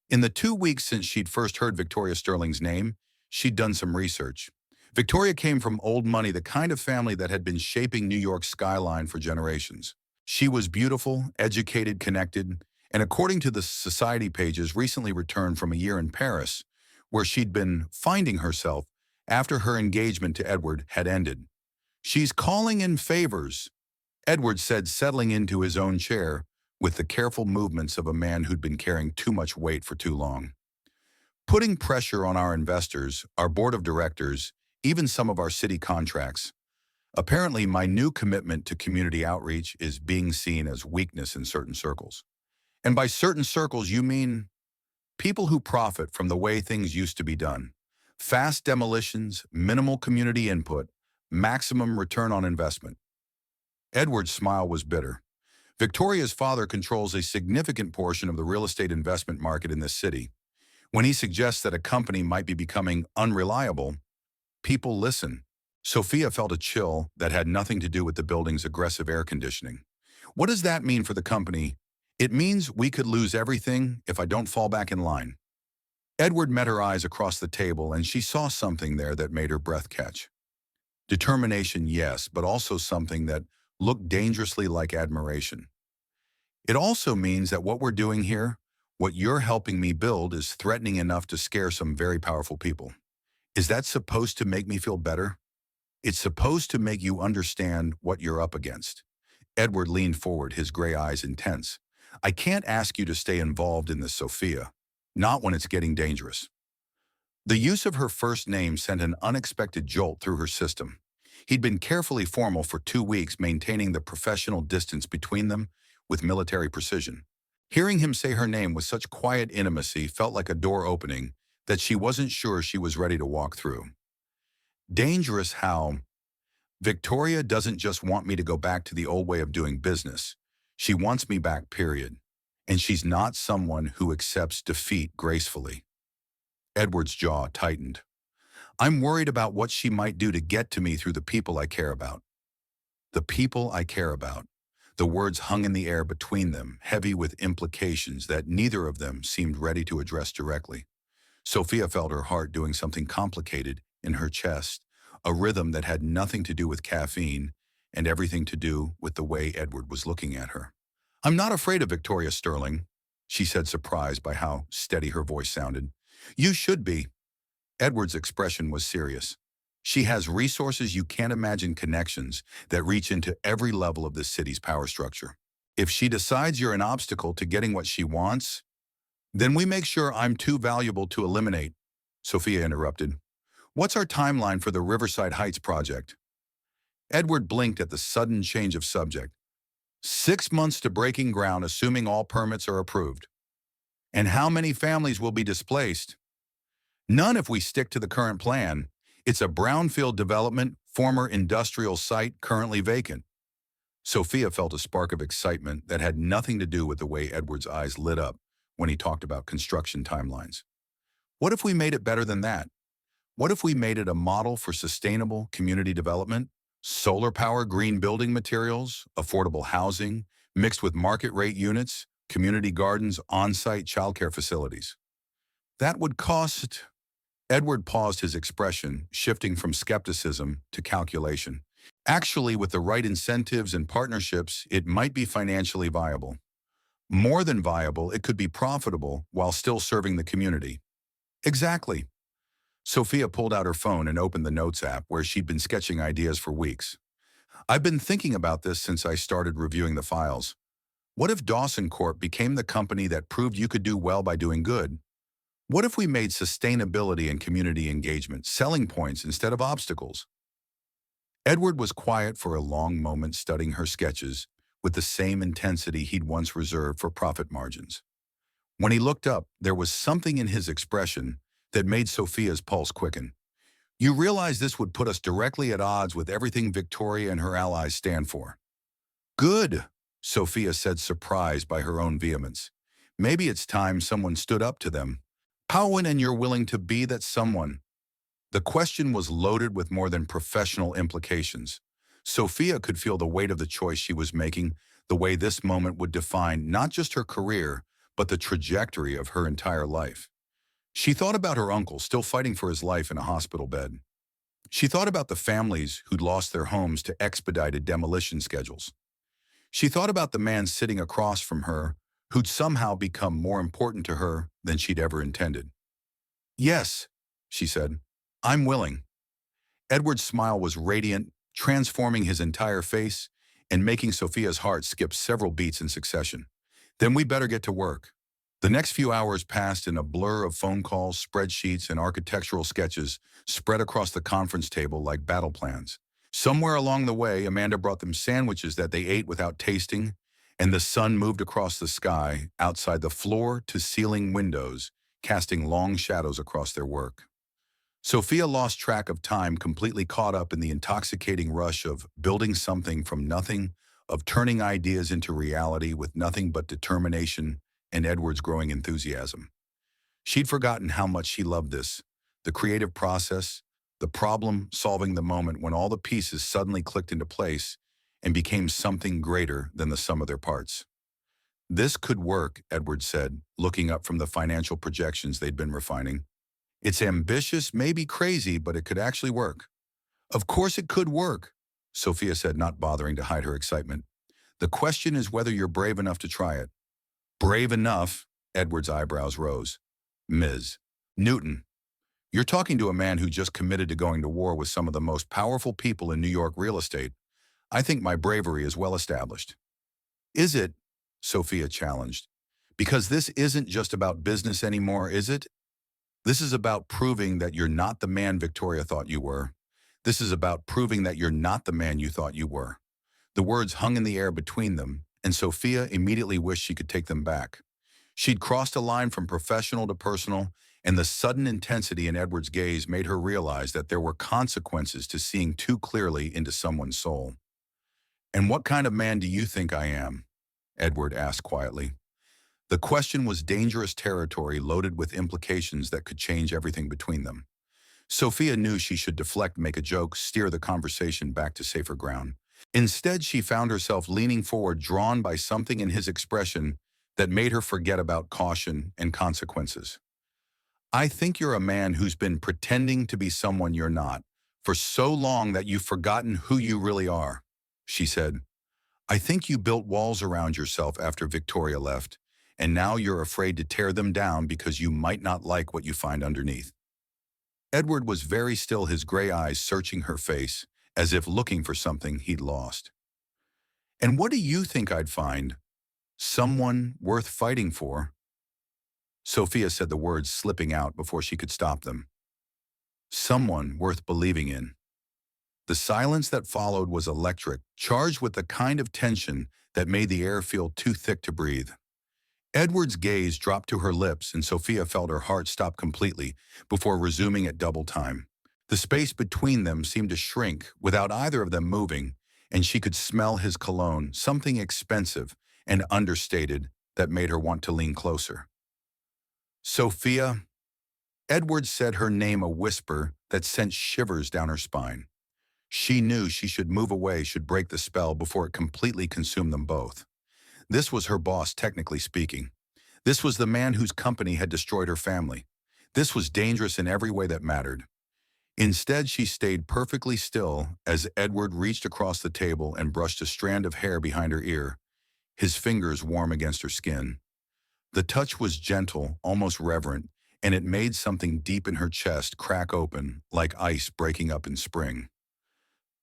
In the 2 weeks since she'd first heard Victoria Sterling's name, she'd done some research. Victoria came from old money, the kind of family that had been shaping New York's skyline for generations. She was beautiful, educated, connected, and according to the society pages, recently returned from a year in Paris, where she'd been finding herself after her engagement to Edward had ended. "She's calling in favors," Edward said, settling into his own chair with the careful movements of a man who'd been carrying too much weight for too long. "Putting pressure on our investors, our board of directors, even some of our city contracts. Apparently, my new commitment to community outreach is being seen as weakness in certain circles." "And by certain circles, you mean?" "People who profit from the way things used to be done. Fast demolitions, minimal community input, maximum return on investment." Edward's smile was bitter. Victoria's father controls a significant portion of the real estate investment market in this city. When he suggests that a company might be becoming unreliable, people listen. Sophia felt a chill that had nothing to do with the building's aggressive air conditioning. "What does that mean for the company?" "It means we could lose everything if I don't fall back in line." Edward met her eyes across the table, and she saw something there that made her breath catch. Determination, yes, but also something that looked dangerously like admiration. "It also means that what we're doing here, what you're helping me build, is threatening enough to scare some very powerful people." "Is that supposed to make me feel better?" "It's supposed to make you understand what you're up against." Edward leaned forward, his gray eyes intense. "I can't ask you to stay involved in this, Sophia. Not when it's getting dangerous." The use of her first name sent an unexpected jolt through her system. He'd been carefully formal for 2 weeks, maintaining the professional distance between them with military precision. Hearing him say her name with such quiet intimacy felt like a door opening that she wasn't sure she was ready to walk through. "Dangerous how?" Victoria doesn't just want me to go back to the old way of doing business. She wants me back, period. And she's not someone who accepts defeat gracefully. Edward's jaw tightened. I'm worried about what she might do to get to me through the people I care about. The people I care about. The words hung in the air between them, heavy with implications that neither of them seemed ready to address directly. Sophia felt her heart doing something complicated in her chest, a rhythm that had nothing to do with caffeine and everything to do with the way Edward was looking at her. I'm not afraid of Victoria Sterling, she said, surprised by how steady her voice sounded. You should be. Edward's expression was serious. She has resources you can't imagine, connections that reach into every level of this city's power structure. If she decides you're an obstacle to getting what she wants, then we make sure I'm too valuable to eliminate, Sophia interrupted. What's our timeline for the Riverside Heights project? Edward blinked at the sudden change of subject. 6 months to breaking ground, assuming all permits are approved. And how many families will be displaced? None if we stick to the current plan. It's a brownfield development, former industrial site currently vacant. Sophia felt a spark of excitement that had nothing to do with the way Edward's eyes lit up when he talked about construction timelines. What if we made it better than that? What if we made it a model for sustainable community development? Solar power, green building materials, affordable housing, mixed with market rate units, community gardens, on-site childcare facilities. That would cost... Edward paused, his expression shifting from skepticism to calculation. Actually, with the right incentives and partnerships, it might be financially viable. More than viable, it could be profitable while still serving the community. Exactly. Sophia pulled out her phone and opened the Notes app where she'd been sketching ideas for weeks. I've been thinking about this since I started reviewing the files. What if Dawson Corp became the company that proved you could do well by doing good? What if we made sustainability and community engagement selling points instead of obstacles? Edward was quiet for a long moment, studying her sketches with the same intensity he'd once reserved for profit margins. When he looked up, there was something in his expression that made Sophia's pulse quicken. You realize this would put us directly at odds with everything Victoria and her allies stand for. Good, Sophia said, surprised by her own vehemence. Maybe it's time someone stood up to them. How and you're willing to be that someone? The question was loaded with more than professional implications. Sophia could feel the weight of the choice she was making, the way this moment would define not just her career, but the trajectory of her entire life. She thought about her uncle still fighting for his life in a hospital bed. She thought about the families who'd lost their homes to expedited demolition schedules. She thought about the man sitting across from her who'd somehow become more important to her than she'd ever intended. Yes, she said, I'm willing. Edward's smile was radiant, transforming his entire face and making Sophia's heart skip several beats in succession. Then we better get to work. The next few hours passed in a blur of phone calls, spreadsheets, and architectural sketches spread across the conference table like battle plans. Somewhere along the way, Amanda brought them sandwiches that they ate without tasting, and the sun moved across the sky, outside the floor-to-ceiling windows, casting long shadows across their work. Sophia lost track of time, completely caught up in the intoxicating rush of building something from nothing, of turning ideas into reality with nothing but determination and Edward's growing enthusiasm. She'd forgotten how much she loved this, the creative process, the problem-solving, the moment when all the pieces suddenly clicked into place and became something greater than the sum of their parts. This could work, Edward said, looking up from the financial projections they'd been refining. It's ambitious, maybe crazy, but it could actually work. Of course it could work, Sophia said, not bothering to hide her excitement. The question is whether you're brave enough to try it. Brave enough? Edward's eyebrows rose. Ms. Newton, you're talking to a man who just committed to going to war with some of the most powerful people in New York real estate. I think my bravery is well established. Is it? Sophia challenged. Because this isn't just about business anymore, is it? This is about proving that you're not the man Victoria thought you were. This is about proving that you're not the man you thought you were. The words hung in the air between them, and Sophia immediately wished she could take them back. She'd crossed a line from professional to personal, and the sudden intensity in Edward's gaze made her realize that there were consequences to seeing too clearly into someone's soul. "And what kind of man do you think I am?" Edward asked quietly. The question was dangerous territory loaded with implications that could change everything between them. Sophia knew she should deflect, make a joke, steer the conversation back to safer ground. Instead, she found herself leaning forward, drawn by something in his expression that made her forget about caution and consequences. "I think you're a man who's been pretending to be someone you're not for so long that you've forgotten who you really are," she said. "I think you built walls around yourself after Victoria left, and now you're afraid to tear them down because you might not like what you find underneath." Edward was very still, his gray eyes searching her face, as if looking for something he'd lost. "And what do you think I'd find? Someone worth fighting for?" Sophia said the words slipping out before she could stop them. "Someone worth believing in." The silence that followed was electric, charged with the kind of tension that made the air feel too thick to breathe. Edward's gaze dropped to her lips, and Sophia felt her heart stop completely before resuming at double time. The space between them seemed to shrink without either of them moving, and she could smell his cologne, something expensive and understated that made her want to lean closer. "Sophia," Edward said her name, a whisper that sent shivers down her spine. She knew she should move away, should break the spell before it completely consumed them both. This was her boss, technically speaking. This was the man whose company had destroyed her family. This was dangerous in every way that mattered. Instead, she stayed perfectly still as Edward reached across the table and brushed a strand of hair behind her ear, his fingers warm against her skin. The touch was gentle, almost reverent, and it made something deep in her chest crack open, like ice breaking up in spring.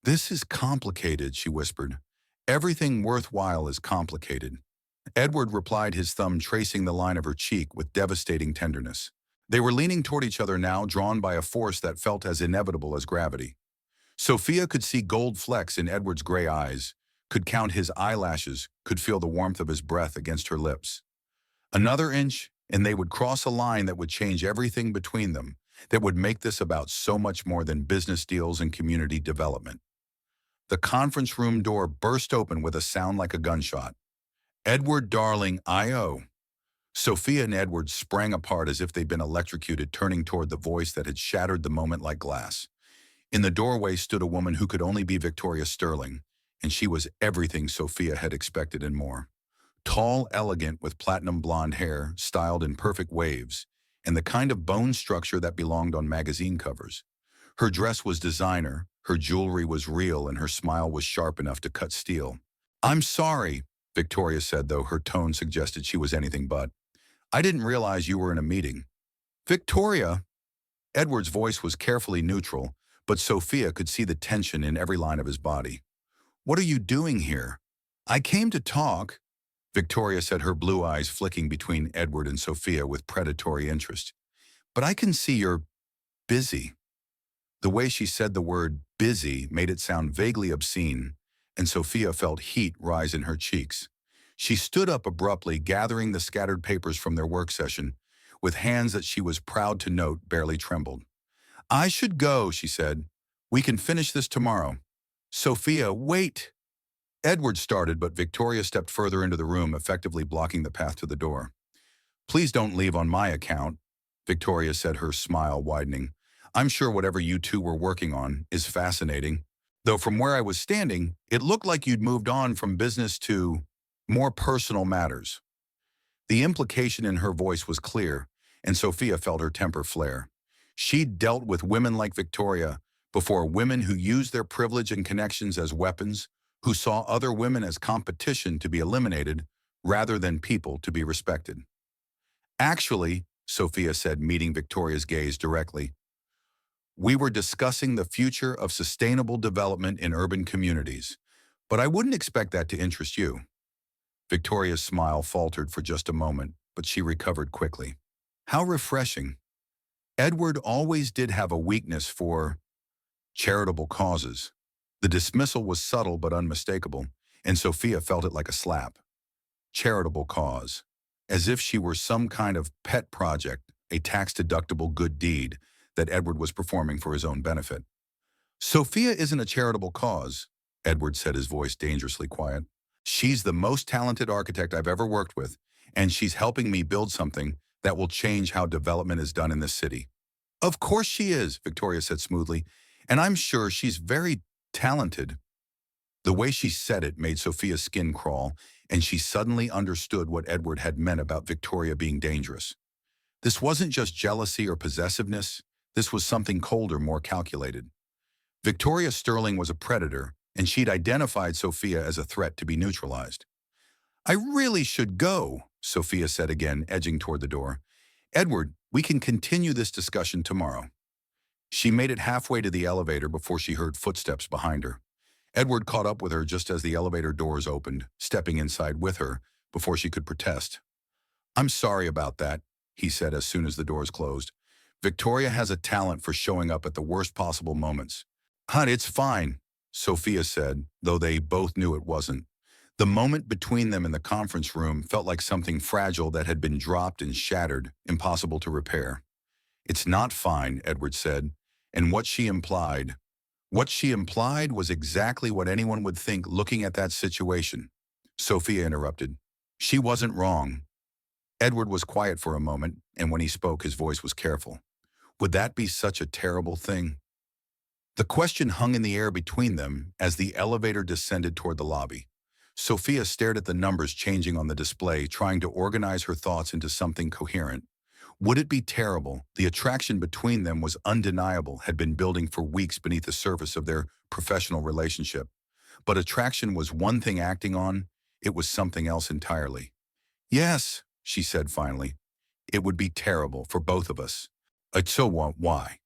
"This is complicated," she whispered. "Everything worthwhile is complicated." Edward replied, his thumb tracing the line of her cheek with devastating tenderness. They were leaning toward each other now, drawn by a force that felt as inevitable as gravity. Sophia could see gold flecks in Edward's gray eyes, could count his eyelashes, could feel the warmth of his breath against her lips. Another inch, and they would cross a line that would change everything between them, that would make this about so much more than business deals and community development. The conference room door burst open with a sound like a gunshot. "Edward, darling, I.O." Sophia and Edward sprang apart as if they'd been electrocuted, turning toward the voice that had shattered the moment like glass. In the doorway stood a woman who could only be Victoria Sterling, and she was everything Sophia had expected and more. Tall, elegant, with platinum blonde hair, styled in perfect waves, and the kind of bone structure that belonged on magazine covers. Her dress was designer, her jewelry was real, and her smile was sharp enough to cut steel. "I'm sorry," Victoria said, though her tone suggested she was anything but. "I didn't realize you were in a meeting." "Victoria?" Edward's voice was carefully neutral, but Sophia could see the tension in every line of his body. "What are you doing here?" "I came to talk," Victoria said, her blue eyes flicking between Edward and Sophia with predatory interest. "But I can see you're busy." The way she said the word busy made it sound vaguely obscene, and Sophia felt heat rise in her cheeks. She stood up abruptly, gathering the scattered papers from their work session, with hands that she was proud to note barely trembled. "I should go," she said. "We can finish this tomorrow." "Sophia, wait!" Edward started, but Victoria stepped further into the room, effectively blocking the path to the door. "Please don't leave on my account," Victoria said, her smile widening. "I'm sure whatever you two were working on is fascinating. Though from where I was standing, it looked like you'd moved on from business to more personal matters." The implication in her voice was clear, and Sophia felt her temper flare. She'd dealt with women like Victoria before, women who used their privilege and connections as weapons, who saw other women as competition to be eliminated rather than people to be respected. "Actually," Sophia said, meeting Victoria's gaze directly, "we were discussing the future of sustainable development in urban communities, but I wouldn't expect that to interest you." Victoria's smile faltered for just a moment, but she recovered quickly. How refreshing. Edward always did have a weakness for charitable causes. The dismissal was subtle but unmistakable, and Sophia felt it like a slap. Charitable cause. As if she were some kind of pet project, a tax-deductible good deed that Edward was performing for his own benefit. Sophia isn't a charitable cause, Edward said, his voice dangerously quiet. She's the most talented architect I've ever worked with, and she's helping me build something that will change how development is done in this city. Of course she is, Victoria said smoothly, and I'm sure she's very talented. The way she said it made Sophia's skin crawl, and she suddenly understood what Edward had meant about Victoria being dangerous. This wasn't just jealousy or possessiveness, this was something colder, more calculated. Victoria Sterling was a predator, and she'd identified Sophia as a threat to be neutralized. I really should go, Sophia said again, edging toward the door. Edward, we can continue this discussion tomorrow. She made it halfway to the elevator before she heard footsteps behind her. Edward caught up with her just as the elevator doors opened, stepping inside with her before she could protest. I'm sorry about that, he said as soon as the doors closed. Victoria has a talent for showing up at the worst possible moments. Hun, it's fine, Sophia said, though they both knew it wasn't. The moment between them in the conference room felt like something fragile that had been dropped and shattered, impossible to repair. It's not fine, Edward said, and what she implied was exactly what anyone would think looking at that situation. Sophia interrupted. She wasn't wrong. Edward was quiet for a moment, and when he spoke, his voice was careful. Would that be such a terrible thing? The question hung in the air between them as the elevator descended toward the lobby. Sophia stared at the numbers changing on the display, trying to organize her thoughts into something coherent. Would it be terrible? The attraction between them was undeniable, had been building for weeks beneath the surface of their professional relationship. But attraction was one thing acting on, it was something else entirely. Yes, she said finally. It would be terrible for both of us. So why?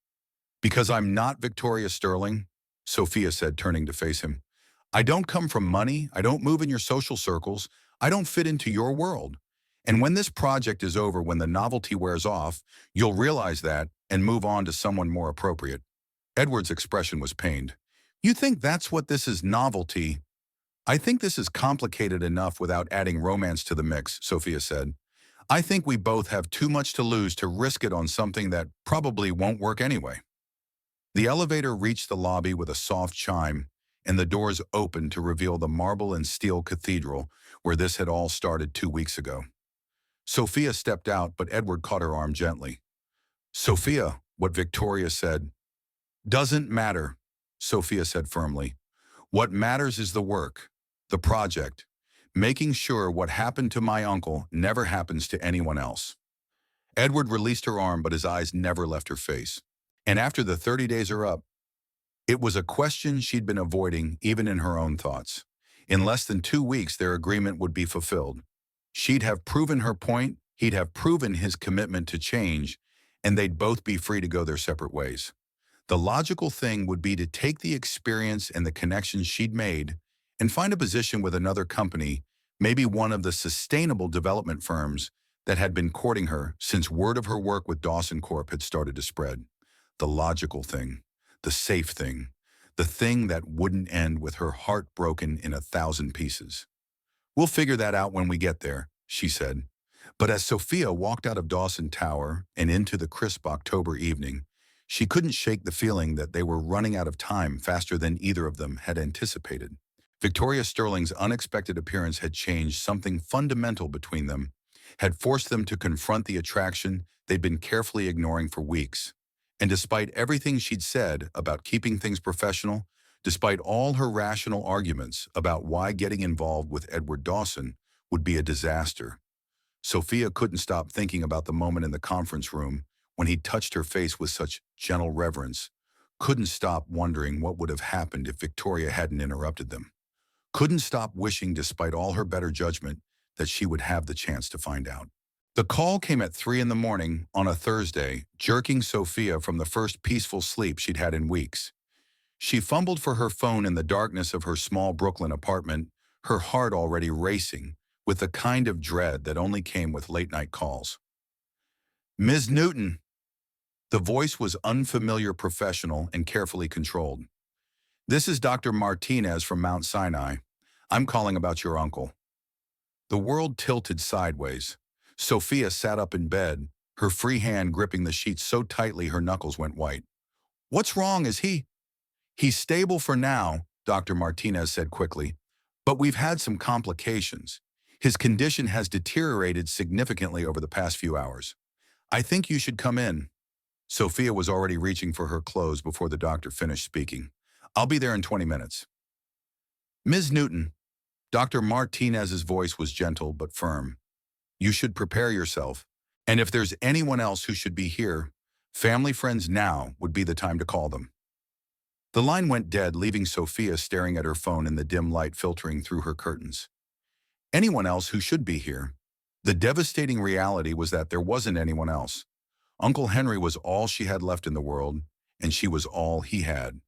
Because I'm not Victoria Sterling, Sophia said, turning to face him. I don't come from money, I don't move in your social circles, I don't fit into your world. And when this project is over, when the novelty wears off, you'll realize that and move on to someone more appropriate. Edward's expression was pained. You think that's what this is, novelty? I think this is complicated enough without adding romance to the mix, Sophia said. I think we both have too much to lose to risk it on something that probably won't work anyway. The elevator reached the lobby with a soft chime, and the doors opened to reveal the marble and steel cathedral where this had all started 2 weeks ago. Sophia stepped out, but Edward caught her arm gently. Sophia, what Victoria said, doesn't matter, Sophia said firmly. What matters is the work, the project, making sure what happened to my uncle never happens to anyone else. Edward released her arm, but his eyes never left her face. And after the 30 days are up, it was a question she'd been avoiding even in her own thoughts. In less than 2 weeks, their agreement would be fulfilled. She'd have proven her point, he'd have proven his commitment to change, and they'd both be free to go their separate ways. The logical thing would be to take the experience and the connections she'd made and find a position with another company, maybe one of the sustainable development firms that had been courting her since word of her work with Dawson Corp had started to spread. The logical thing, the safe thing, the thing that wouldn't end with her heart broken in 1,000 pieces. We'll figure that out when we get there, she said. But as Sophia walked out of Dawson Tower and into the crisp October evening, she couldn't shake the feeling that they were running out of time faster than either of them had anticipated. Victoria Sterling's unexpected appearance had changed something fundamental between them, had forced them to confront the attraction they'd been carefully ignoring for weeks. And despite everything she'd said about keeping things professional, despite all her rational arguments about why getting involved with Edward Dawson would be a disaster, Sophia couldn't stop thinking about the moment in the conference room when he touched her face with such gentle reverence, couldn't stop wondering what would have happened if Victoria hadn't interrupted them, couldn't stop wishing, despite all her better judgment, that she would have the chance to find out. The call came at 3 in the morning on a Thursday, jerking Sophia from the first peaceful sleep she'd had in weeks. She fumbled for her phone in the darkness of her small Brooklyn apartment, her heart already racing, with the kind of dread that only came with late-night calls. Ms. Newton. The voice was unfamiliar, professional, and carefully controlled. This is Dr. Martinez from Mount Sinai. I'm calling about your uncle. The world tilted sideways. Sophia sat up in bed, her free hand gripping the sheet so tightly her knuckles went white. "What's wrong? Is he—" "He's stable for now," Dr. Martinez said quickly, "but we've had some complications. His condition has deteriorated significantly over the past few hours. I think you should come in." Sophia was already reaching for her clothes before the doctor finished speaking. "I'll be there in 20 minutes. Ms. Newton," Dr. Martinez's voice was gentle but firm, "you should prepare yourself. And if there's anyone else who should be here, family friends, now would be the time to call them." The line went dead, leaving Sophia staring at her phone in the dim light filtering through her curtains. Anyone else who should be here? The devastating reality was that there wasn't anyone else. Uncle Henry was all she had left in the world, and she was all he had.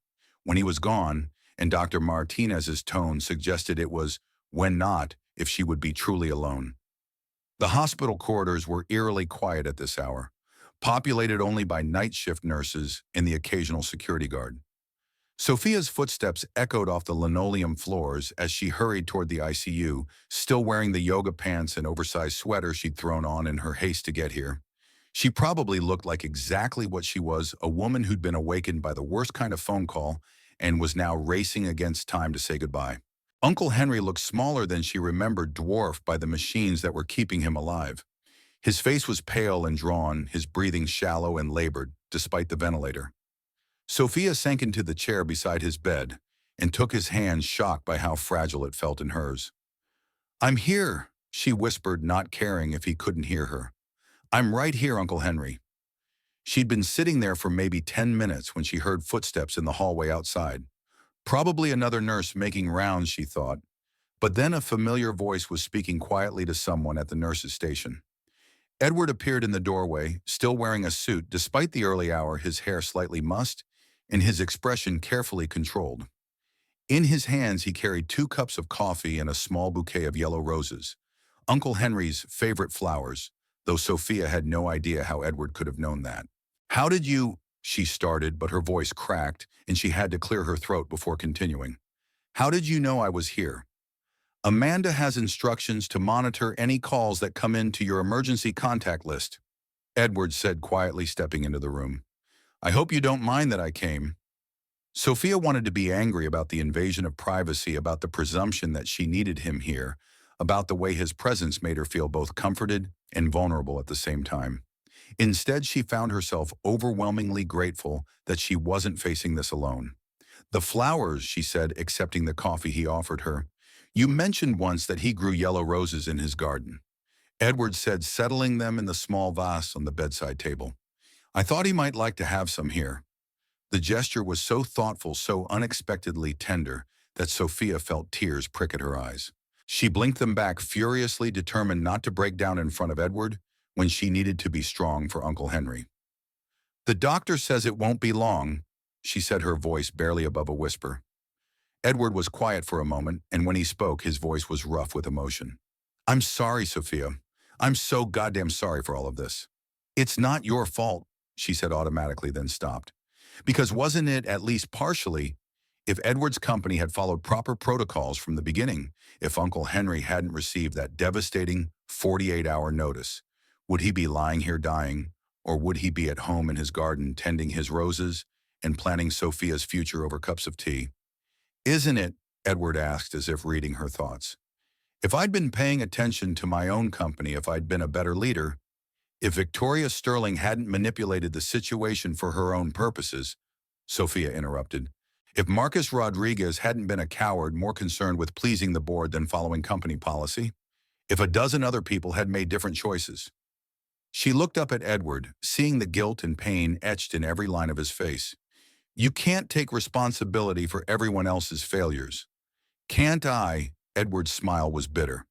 When he was gone, and Dr. Martinez's tone suggested it was, when not, if she would be truly alone. The hospital corridors were eerily quiet at this hour, populated only by night shift nurses and the occasional security guard. Sophia's footsteps echoed off the linoleum floors as she hurried toward the ICU, still wearing the yoga pants and oversized sweater she'd thrown on in her haste to get here. She probably looked like exactly what she was, a woman who'd been awakened by the worst kind of phone call and was now racing against time to say goodbye. Uncle Henry looked smaller than she remembered, dwarfed by the machines that were keeping him alive. His face was pale and drawn, his breathing shallow and labored, despite the ventilator. Sophia sank into the chair beside his bed and took his hand, shocked by how fragile it felt in hers. "I'm here," she whispered, not caring if he couldn't hear her. "I'm right here, Uncle Henry." She'd been sitting there for maybe 10 minutes when she heard footsteps in the hallway outside. Probably another nurse making rounds, she thought. But then a familiar voice was speaking quietly to someone at the nurse's station. Edward appeared in the doorway, still wearing a suit despite the early hour, his hair slightly mussed and his expression carefully controlled. In his hands he carried 2 cups of coffee and a small bouquet of yellow roses, Uncle Henry's favorite flowers, though Sophia had no idea how Edward could have known that. "How did you—" she started, but her voice cracked and she had to clear her throat before continuing. "How did you know I was here?" "Amanda has instructions to monitor any calls that come into your emergency contact list," Edward said quietly, stepping into the room. "I hope you don't mind that I came." Sophia wanted to be angry about the invasion of privacy, about the presumption that she needed him here, about the way his presence made her feel both comforted and vulnerable at the same time. Instead, she found herself overwhelmingly grateful that she wasn't facing this alone. "The flowers," she said, accepting the coffee he offered her. "You mentioned once that he grew yellow roses in his garden," Edward said, settling them in the small vase on the bedside table. "I thought he might like to have some here." The gesture was so thoughtful, so unexpectedly tender, that Sophia felt tears prick at her eyes. She blinked them back, furiously determined not to break down in front of Edward when she needed to be strong for Uncle Henry. "The doctor says it won't be long," she said, her voice barely above a whisper. Edward was quiet for a moment, and when he spoke, his voice was rough with emotion. "I'm sorry, Sophia. I'm so goddamn sorry for all of this." "It's not your fault," she said automatically, then stopped. Because wasn't it, at least partially, if Edward's company had followed proper protocols from the beginning, if Uncle Henry hadn't received that devastating 48-hour notice, would he be lying here dying, or would he be at home in his garden tending his roses and planning Sophia's future over cups of tea? "Isn't it?" Edward asked, as if reading her thoughts. "If I'd been paying attention to my own company, if I'd been a better leader, if Victoria Sterling hadn't manipulated the situation for her own purposes," Sophia interrupted, "if Marcus Rodriguez hadn't been a coward more concerned with pleasing the board than following company policy, if a dozen other people had made different choices." She looked up at Edward, seeing the guilt and pain etched in every line of his face. "You can't take responsibility for everyone else's failures." "Can't I?" Edward's smile was bitter.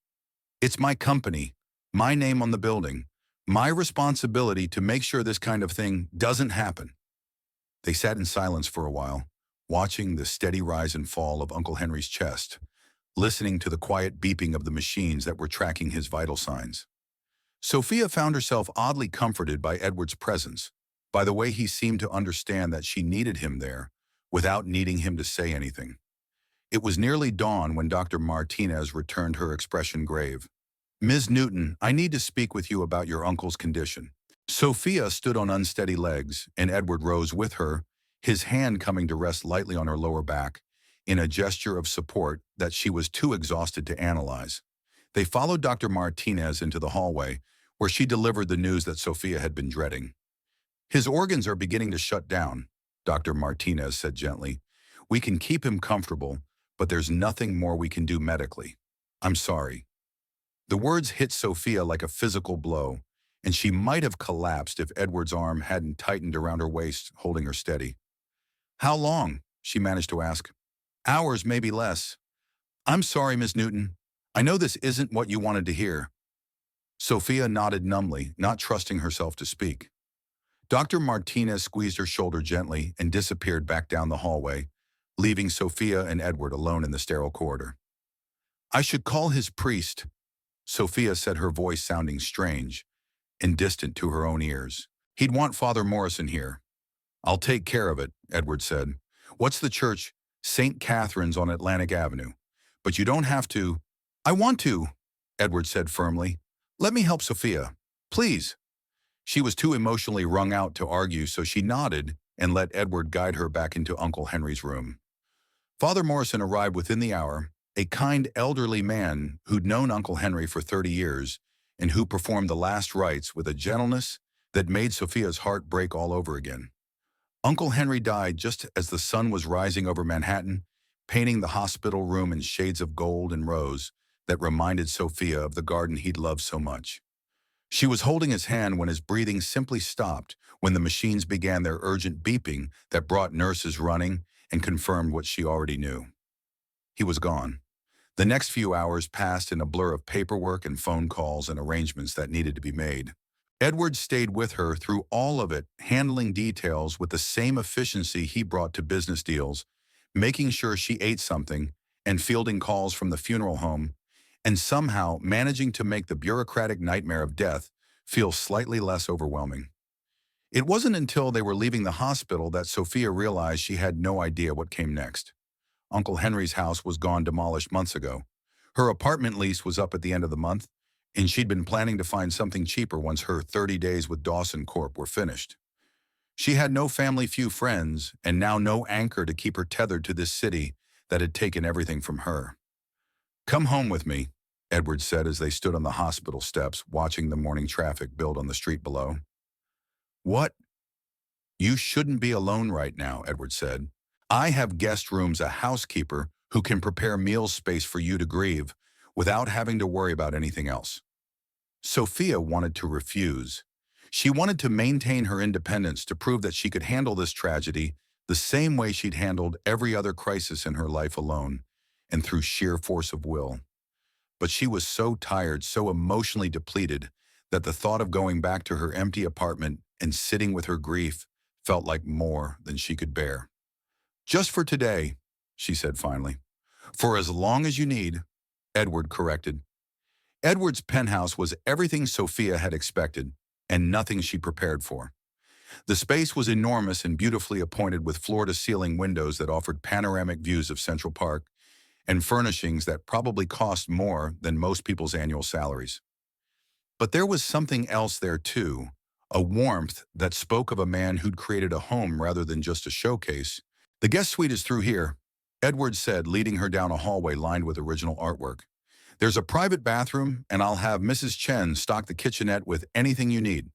"It's my company, my name on the building, my responsibility to make sure this kind of thing doesn't happen." They sat in silence for a while, watching the steady rise and fall of Uncle Henry's chest, listening to the quiet beeping of the machines that were tracking his vital signs. Sophia found herself oddly comforted by Edward's presence, by the way he seemed to understand that she needed him there, without needing him to say anything. It was nearly dawn when Dr. Martinez returned, her expression grave. "Ms. Newton, I need to speak with you about your uncle's condition." Sophia stood on unsteady legs, and Edward rose with her, his hand coming to rest lightly on her lower back, in a gesture of support that she was too exhausted to analyze. They followed Dr. Martinez into the hallway, where she delivered the news that Sophia had been dreading. "His organs are beginning to shut down," Dr. Martinez said gently. "We can keep him comfortable, but there's nothing more we can do medically. I'm sorry." The words hit Sophia like a physical blow, and she might have collapsed if Edward's arm hadn't tightened around her waist, holding her steady. "How long?" she managed to ask. "Hours, maybe less." "I'm sorry, Miss Newton. I know this isn't what you wanted to hear." Sophia nodded numbly, not trusting herself to speak. Dr. Martinez squeezed her shoulder gently and disappeared back down the hallway, leaving Sophia and Edward alone in the sterile corridor. "I should call his priest," Sophia said, her voice sounding strange and distant to her own ears. "He'd want Father Morrison here." "I'll take care of it," Edward said. "What's the church?" "St. Catherine's on Atlantic Avenue. But you don't have to." "I want to," Edward said firmly. "Let me help Sophia. Please." She was too emotionally wrung out to argue, so she nodded and let Edward guide her back into Uncle Henry's room. Father Morrison arrived within the hour, a kind elderly man who'd known Uncle Henry for 30 years and who performed the last rites with a gentleness that made Sophia's heart break all over again. Uncle Henry died just as the sun was rising over Manhattan, painting the hospital room in shades of gold and rose that reminded Sophia of the garden he'd loved so much. She was holding his hand when his breathing simply stopped, when the machines began their urgent beeping that brought nurses running and confirmed what she already knew. He was gone. The next few hours passed in a blur of paperwork and phone calls and arrangements that needed to be made. Edward stayed with her through all of it, handling details with the same efficiency he brought to business deals, making sure she ate something, and fielding calls from the funeral home, and somehow managing to make the bureaucratic nightmare of death feel slightly less overwhelming. It wasn't until they were leaving the hospital that Sophia realized she had no idea what came next. Uncle Henry's house was gone, demolished months ago. Her apartment lease was up at the end of the month, and she'd been planning to find something cheaper once her 30 days with Dawson Corp were finished. She had no family, few friends, and now no anchor to keep her tethered to this city that had taken everything from her. "Come home with me," Edward said as they stood on the hospital steps, watching the morning traffic build on the street below. "What?" "You shouldn't be alone right now," Edward said. "I have guest rooms, a housekeeper who can prepare meal space for you to grieve without having to worry about anything else." Sophia wanted to refuse. She wanted to maintain her independence, to prove that she could handle this tragedy the same way she'd handled every other crisis in her life, alone and through sheer force of will. But she was so tired, so emotionally depleted, that the thought of going back to her empty apartment and sitting with her grief felt like more than she could bear. "Just for today," she said finally. "For as long as you need," Edward corrected. Edward's penthouse was everything Sophia had expected, and nothing she prepared for. The space was enormous and beautifully appointed, with floor-to-ceiling windows that offered panoramic views of Central Park, and furnishings that probably cost more than most people's annual salaries. But there was something else there too, a warmth that spoke of a man who'd created a home rather than just a showcase. "The guest suite is through here," Edward said, leading her down a hallway lined with original artwork. "There's a private bathroom, and I'll have Mrs. Chen stock the kitchenette with anything you need."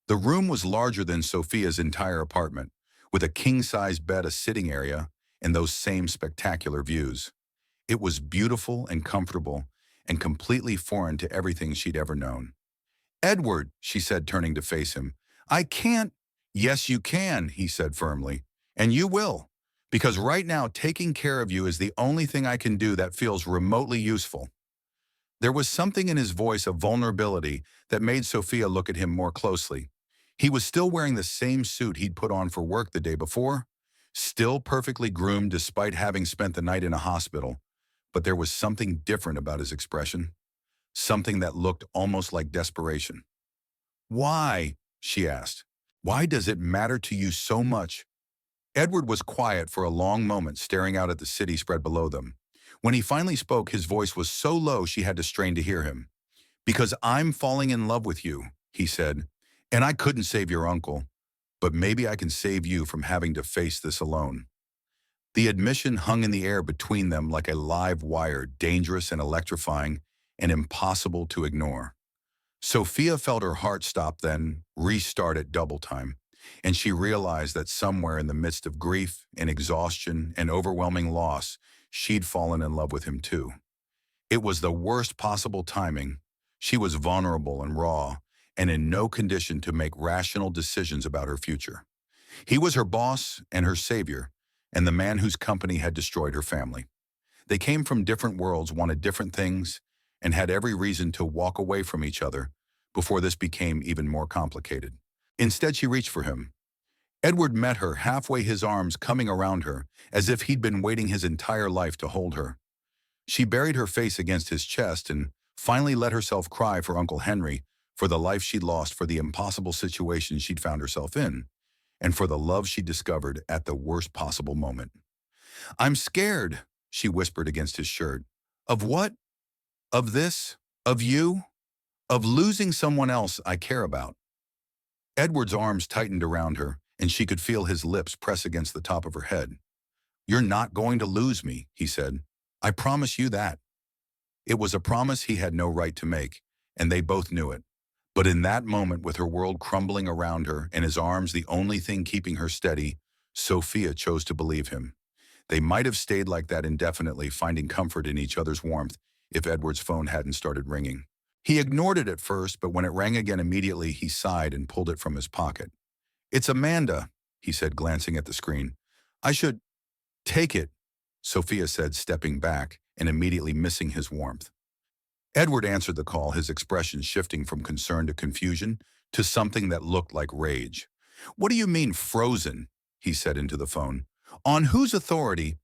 The room was larger than Sophia's entire apartment, with a king-size bed, a sitting area, and those same spectacular views. It was beautiful and comfortable, and completely foreign to everything she'd ever known. "Edward," she said, turning to face him, "I can't—" "Yes, you can," he said firmly, "and you will, because right now taking care of you is the only thing I can do that feels remotely useful." There was something in his voice of vulnerability that made Sophia look at him more closely. He was still wearing the same suit he'd put on for work the day before, still perfectly groomed despite having spent the night in a hospital, but there was something different about his expression, something that looked almost like desperation. "Why?" she asked. "Why does it matter to you so much?" Edward was quiet for a long moment, staring out at the city spread below them. When he finally spoke, his voice was so low she had to strain to hear him. "Because I'm falling in love with you," he said, And I couldn't save your uncle, but maybe I can save you from having to face this alone. The admission hung in the air between them like a live wire, dangerous and electrifying, and impossible to ignore. Sophia felt her heart stop, then restart at double time, and she realized that somewhere in the midst of grief and exhaustion and overwhelming loss, she'd fallen in love with him too. It was the worst possible timing. She was vulnerable and raw, and in no condition to make rational decisions about her future. He was her boss and her savior, and the man whose company had destroyed her family. They came from different worlds, wanted different things, and had every reason to walk away from each other before this became even more complicated. Instead, she reached for him. Edward met her halfway, his arms coming around her, as if he'd been waiting his entire life to hold her. She buried her face against his chest and finally let herself cry for Uncle Henry, for the life she'd lost, for the impossible situation she'd found herself in, and for the love she discovered at the worst possible moment. "I'm scared," she whispered against his shirt. "Of what? Of this? Of you? Of losing someone else I care about." Edward's arms tightened around her, and she could feel his lips press against the top of her head. "You're not going to lose me," he said. "I promise you that." It was a promise he had no right to make, and they both knew it. But in that moment, with her world crumbling around her and his arms the only thing keeping her steady, Sophia chose to believe him. They might have stayed like that indefinitely, finding comfort in each other's warmth, if Edward's phone hadn't started ringing. He ignored it at first, but when it rang again immediately, he sighed and pulled it from his pocket. "It's Amanda," he said, glancing at the screen. "I should take it," Sophia said, stepping back and immediately missing his warmth. Edward answered the call, his expression shifting from concern to confusion to something that looked like rage. "What do you mean, frozen?" he said into the phone. "On whose authority?"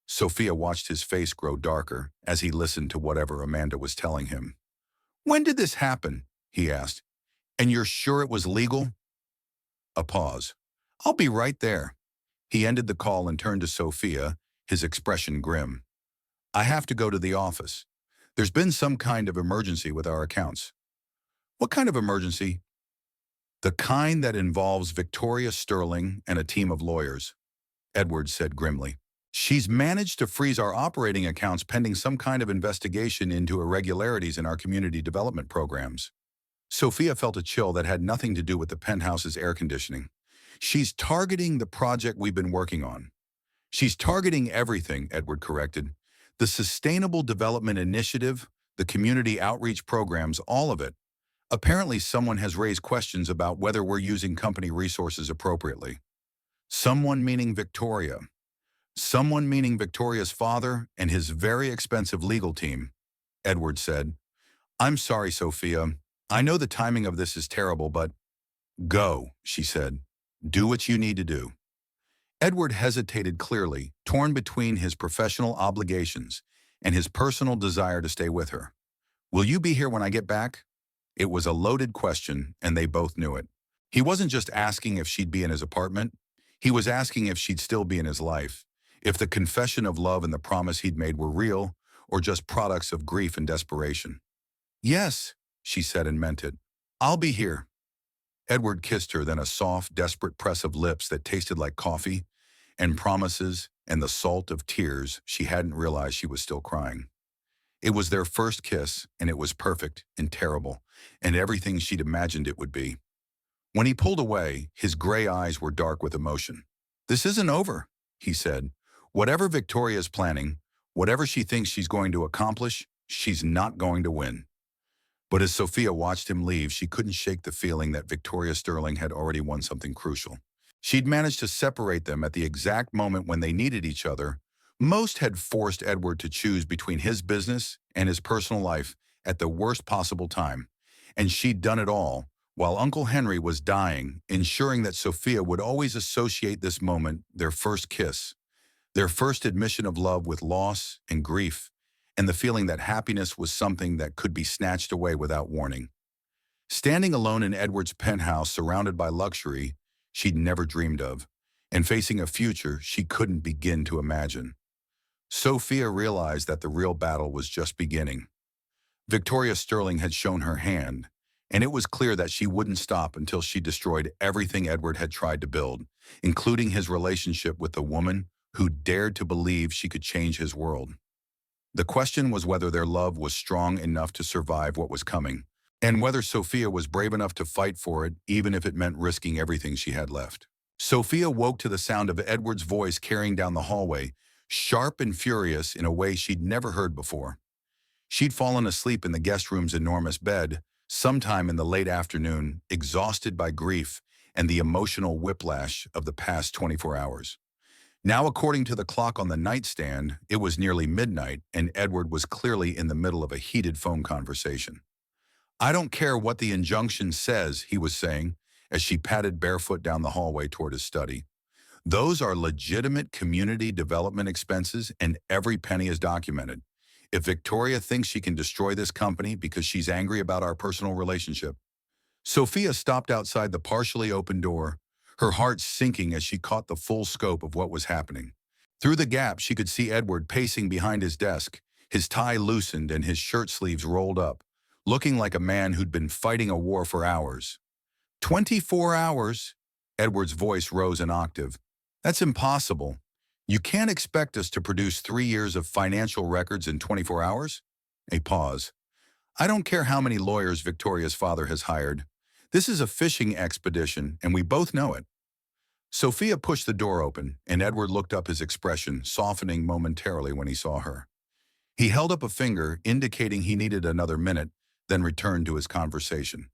Sophia watched his face grow darker as he listened to whatever Amanda was telling him. "When did this happen?" he asked. "And you're sure it was legal?" A pause. "I'll be right there." He ended the call and turned to Sophia, his expression grim. "I have to go to the office. There's been some kind of emergency with our accounts." "What kind of emergency?" "The kind that involves Victoria Sterling and a team of lawyers," Edward said grimly. "She's managed to freeze our operating accounts pending some kind of investigation into irregularities in our community development programs." Sophia felt a chill that had nothing to do with the penthouse's air conditioning. "She's targeting the project we've been working on." "She's targeting everything," Edward corrected. "The Sustainable Development Initiative, the community outreach programs, all of it. Apparently someone has raised questions about whether we're using company resources appropriately." Someone meaning Victoria. Someone meaning Victoria's father and his very expensive legal team, Edward said. "I'm sorry, Sophia. I know the timing of this is terrible, but—" "Go," she said. "Do what you need to do." Edward hesitated, clearly torn between his professional obligations and his personal desire to stay with her. "Will you be here when I get back?" It was a loaded question, and they both knew it. He wasn't just asking if she'd be in his apartment. He was asking if she'd still be in his life, if the confession of love and the promise he'd made were real or just products of grief and desperation. "Yes," she said and meant it. "I'll be here." Edward kissed her, then a soft, desperate press of lips that tasted like coffee and promises and the salt of tears she hadn't realized she was still crying. It was their first kiss, and it was perfect and terrible, and everything she'd imagined it would be. When he pulled away, his gray eyes were dark with emotion. "This isn't over," he said. "Whatever Victoria's planning, whatever she thinks she's going to accomplish, she's not going to win." But as Sophia watched him leave, she couldn't shake the feeling that Victoria Sterling had already won something crucial. She'd managed to separate them at the exact moment when they needed each other. Most had forced Edward to choose between his business and his personal life at the worst possible time, and she'd done it all while Uncle Henry was dying, ensuring that Sophia would always associate this moment, their first kiss, their first admission of love, with loss and grief, and the feeling that happiness was something that could be snatched away without warning. Standing alone in Edward's penthouse, surrounded by luxury she'd never dreamed of, and facing a future she couldn't begin to imagine, Sophia realized that the real battle was just beginning. Victoria Sterling had shown her hand, and it was clear that she wouldn't stop until she destroyed everything Edward had tried to build, including his relationship with the woman who dared to believe she could change his world. The question was whether their love was strong enough to survive what was coming, and whether Sophia was brave enough to fight for it, even if it meant risking everything she had left. Sophia woke to the sound of Edward's voice carrying down the hallway, sharp and furious in a way she'd never heard before. She'd fallen asleep in the guest room's enormous bed, sometime in the late afternoon, exhausted by grief and the emotional whiplash of the past 24 hours. Now, according to the clock on the nightstand, it was nearly midnight, and Edward was clearly in the middle of a heated phone conversation. "I don't care what the injunction says," he was saying, as she padded barefoot down the hallway toward his study. "Those are legitimate community development expenses, and every penny is documented. If Victoria thinks she can destroy this company because she's angry about our personal relationship..." Sophia stopped outside the partially open door, her heart sinking as she caught the full scope of what was happening. Through the gap, she could see Edward pacing behind his desk, his tie loosened and his shirt sleeves rolled up, looking like a man who'd been fighting a war for hours. 24 hours? Edward's voice rose an octave. "That's impossible. You can't expect us to produce 3 years of financial records in 24 hours? A pause. "I don't care how many lawyers Victoria's father has hired. This is a fishing expedition, and we both know it." Sophia pushed the door open, and Edward looked up, his expression softening momentarily when he saw her. He held up a finger, indicating he needed another minute, then returned to his conversation.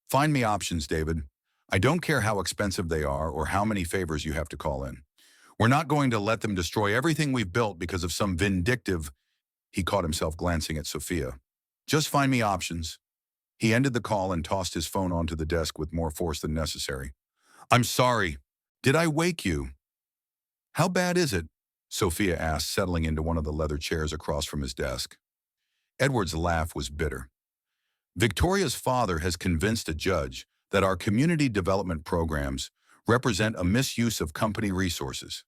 "Find me options, David. I don't care how expensive they are or how many favors you have to call in. We're not going to let them destroy everything we've built because of some vindictive..." He caught himself glancing at Sophia. "Just find me options." He ended the call and tossed his phone onto the desk with more force than necessary. "I'm sorry. Did I wake you?" "How bad is it?" Sophia asked, settling into one of the leather chairs across from his desk. Edward's laugh was bitter. "Victoria's father has convinced a judge that our community development programs represent a misuse of company resources.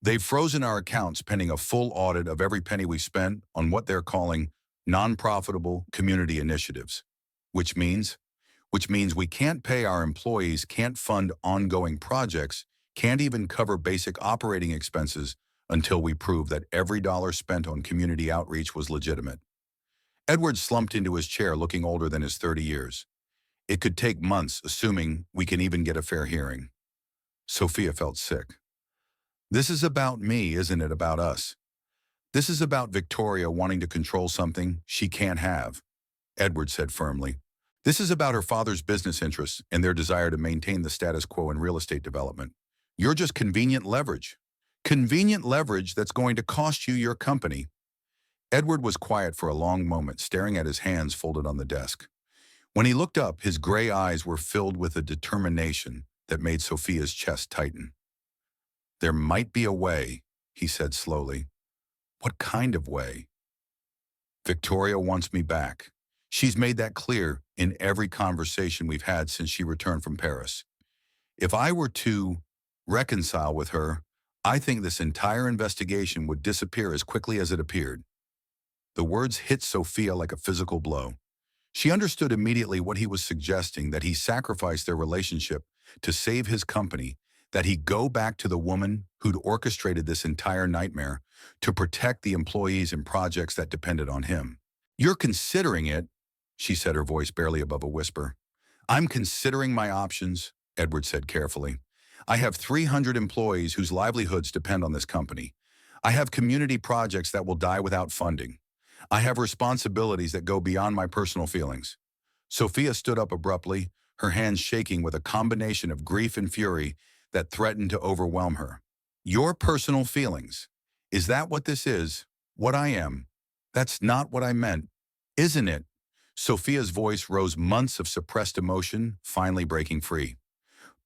They've frozen our accounts pending a full audit of every penny we spent on what they're calling non-profitable community initiatives. Which means we can't pay our employees, can't fund ongoing projects, can't even cover basic operating expenses until we prove that every dollar spent on community outreach was legitimate." Edward slumped into his chair, looking older than his 30 years. "It could take months, assuming we can even get a fair hearing." Sophia felt sick. "This is about me, isn't it about us? This is about Victoria wanting to control something she can't have," Edward said firmly. "This is about her father's business interests and their desire to maintain the status quo in real estate development. You're just convenient leverage. Convenient leverage that's going to cost you your company." Edward was quiet for a long moment, staring at his hands folded on the desk. When he looked up, his gray eyes were filled with a determination that made Sophia's chest tighten. "There might be a way," he said slowly. "What kind of way?" "Victoria wants me back. She's made that clear in every conversation we've had since she returned from Paris. If I were to reconcile with her, I think this entire investigation would disappear as quickly as it appeared." The words hit Sophia like a physical blow. She understood immediately what he was suggesting, that he sacrifice their relationship to save his company, that he go back to the woman who'd orchestrated this entire nightmare to protect the employees and projects that depended on him. "You're considering it," she said, her voice barely above a whisper. "I'm considering my options," Edward said carefully. "I have 300 employees whose livelihoods depend on this company. I have community projects that will die without funding. I have responsibilities that go beyond my personal feelings." Sophia stood up abruptly, her hands shaking with a combination of grief and fury that threatened to overwhelm her. "Your personal feelings? Is that what this is? What I am? That's not what I meant, isn't it?" Sophia's voice rose, months of suppressed emotion finally breaking free.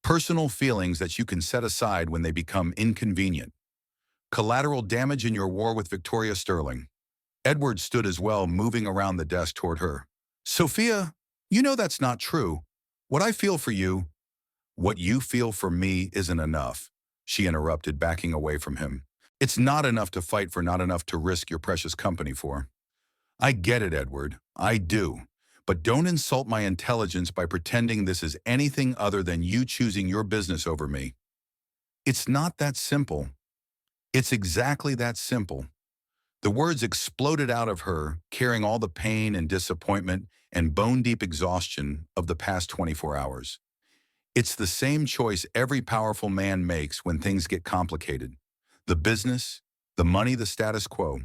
"Personal feelings that you can set aside when they become inconvenient. Collateral damage in your war with Victoria Sterling." Edward stood as well, moving around the desk toward her. "Sophia, you know that's not true. What I feel for you..." "What you feel for me isn't enough," she interrupted, backing away from him. "It's not enough to fight for, not enough to risk your precious company for." "I get it, Edward. I do. But don't insult my intelligence by pretending this is anything other than you choosing your business over me. It's not that simple. It's exactly that simple. The words exploded out of her, carrying all the pain and disappointment and bone-deep exhaustion of the past 24 hours. It's the same choice every powerful man makes when things get complicated. The business, the money, the status quo.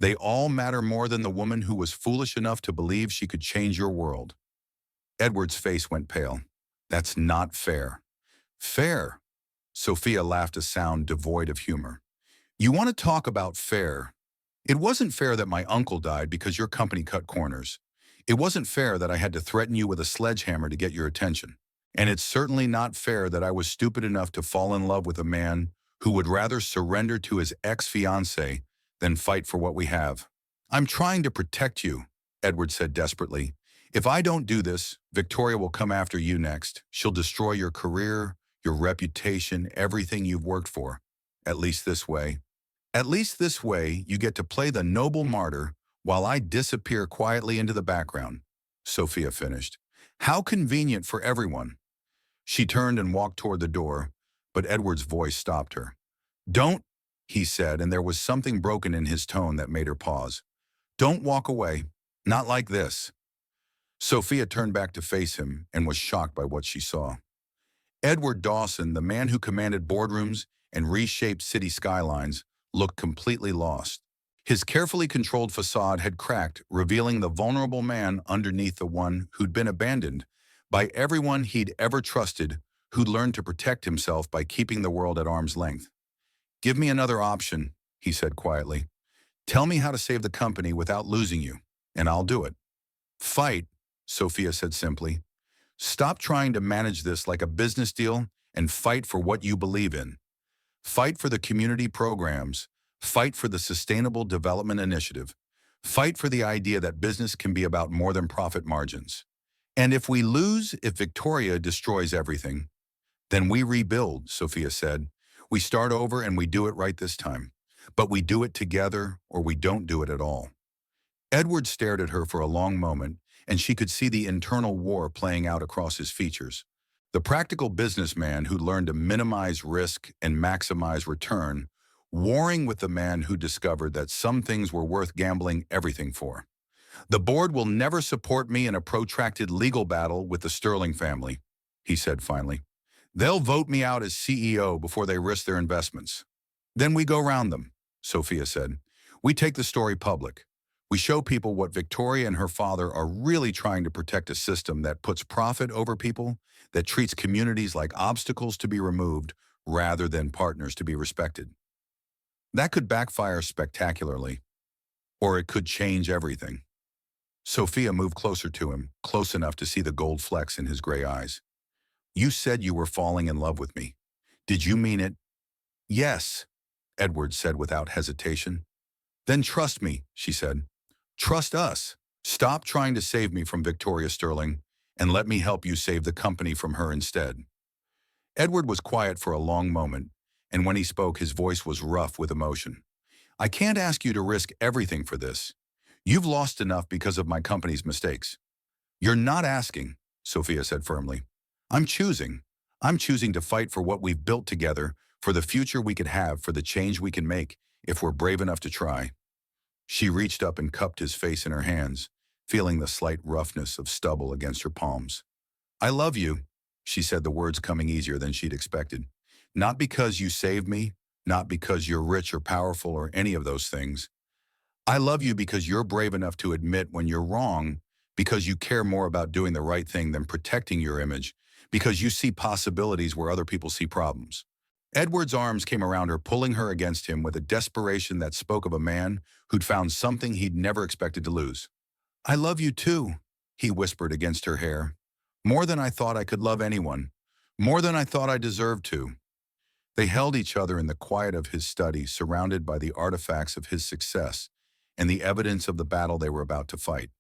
They all matter more than the woman who was foolish enough to believe she could change your world. Edward's face went pale. That's not fair. Fair? Sophia laughed, a sound devoid of humor. You want to talk about fair? It wasn't fair that my uncle died because your company cut corners. It wasn't fair that I had to threaten you with a sledgehammer to get your attention. And it's certainly not fair that I was stupid enough to fall in love with a man who would rather surrender to his ex-fiancée than fight for what we have. I'm trying to protect you, Edward said desperately. If I don't do this, Victoria will come after you next. She'll destroy your career, your reputation, everything you've worked for. At least this way. At least this way, you get to play the noble martyr while I disappear quietly into the background, Sophia finished. How convenient for everyone. She turned and walked toward the door, but Edward's voice stopped her. Don't, he said, and there was something broken in his tone that made her pause. Don't walk away. Not like this. Sophia turned back to face him and was shocked by what she saw. Edward Dawson, the man who commanded boardrooms and reshaped city skylines, looked completely lost. His carefully controlled facade had cracked, revealing the vulnerable man underneath, the one who'd been abandoned by everyone he'd ever trusted, who'd learned to protect himself by keeping the world at arm's length. Give me another option, he said quietly. Tell me how to save the company without losing you, and I'll do it. Fight, Sophia said simply. Stop trying to manage this like a business deal and fight for what you believe in. Fight for the community programs. Fight for the Sustainable Development Initiative. Fight for the idea that business can be about more than profit margins. And if we lose, if Victoria destroys everything, then we rebuild, Sophia said. We start over and we do it right this time. But we do it together or we don't do it at all. Edward stared at her for a long moment, and she could see the internal war playing out across his features. The practical businessman who learned to minimize risk and maximize return, warring with the man who discovered that some things were worth gambling everything for. The board will never support me in a protracted legal battle with the Sterling family, he said finally. They'll vote me out as CEO before they risk their investments. Then we go round them, Sophia said. We take the story public. We show people what Victoria and her father are really trying to protect, a system that puts profit over people, that treats communities like obstacles to be removed rather than partners to be respected. That could backfire spectacularly, or it could change everything. Sophia moved closer to him, close enough to see the gold flecks in his gray eyes. You said you were falling in love with me. Did you mean it? Yes, Edward said without hesitation. Then trust me, she said. Trust us. Stop trying to save me from Victoria Sterling, and let me help you save the company from her instead. Edward was quiet for a long moment, and when he spoke, his voice was rough with emotion. I can't ask you to risk everything for this. You've lost enough because of my company's mistakes. You're not asking, Sophia said firmly. I'm choosing. I'm choosing to fight for what we've built together, for the future we could have, for the change we can make if we're brave enough to try. She reached up and cupped his face in her hands, feeling the slight roughness of stubble against her palms. I love you, she said, the words coming easier than she'd expected. Not because you saved me, not because you're rich or powerful or any of those things. I love you because you're brave enough to admit when you're wrong, because you care more about doing the right thing than protecting your image, because you see possibilities where other people see problems. Edward's arms came around her, pulling her against him with a desperation that spoke of a man who'd found something he'd never expected to lose. I love you too, he whispered against her hair. More than I thought I could love anyone. More than I thought I deserved to. They held each other in the quiet of his study, surrounded by the artifacts of his success and the evidence of the battle they were about to fight.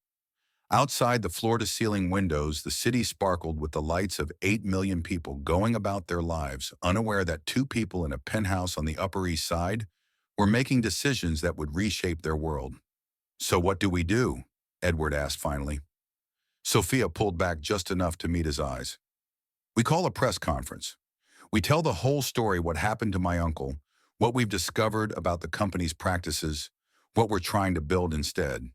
Outside the floor-to-ceiling windows, the city sparkled with the lights of 8 million people going about their lives, unaware that two people in a penthouse on the Upper East Side were making decisions that would reshape their world. So what do we do? Edward asked finally. Sophia pulled back just enough to meet his eyes. We call a press conference. We tell the whole story, what happened to my uncle, what we've discovered about the company's practices, what we're trying to build instead.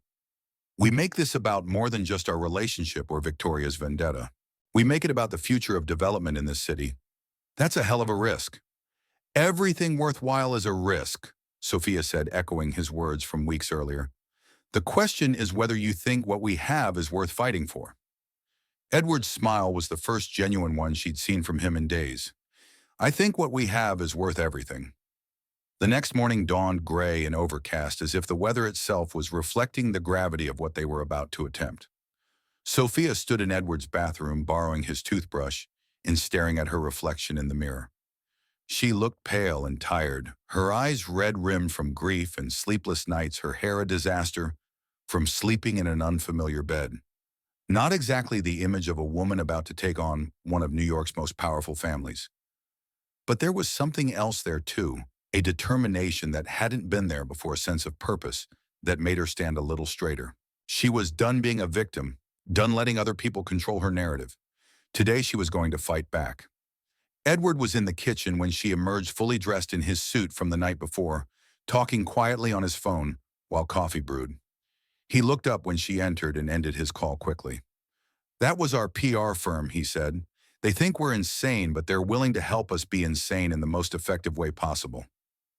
We make this about more than just our relationship or Victoria's vendetta. We make it about the future of development in this city. That's a hell of a risk. Everything worthwhile is a risk, Sophia said, echoing his words from weeks earlier. The question is whether you think what we have is worth fighting for. Edward's smile was the first genuine one she'd seen from him in days. I think what we have is worth everything. The next morning dawned gray and overcast, as if the weather itself was reflecting the gravity of what they were about to attempt. Sophia stood in Edward's bathroom, borrowing his toothbrush and staring at her reflection in the mirror. She looked pale and tired, her eyes red-rimmed from grief and sleepless nights, her hair a disaster from sleeping in an unfamiliar bed. Not exactly the image of a woman about to take on one of New York's most powerful families. But there was something else there too, a determination that hadn't been there before, a sense of purpose that made her stand a little straighter. She was done being a victim, done letting other people control her narrative. Today she was going to fight back. Edward was in the kitchen when she emerged, fully dressed in his suit from the night before, talking quietly on his phone while coffee brewed. He looked up when she entered and ended his call quickly. That was our PR firm, he said. They think we're insane, but they're willing to help us be insane in the most effective way possible.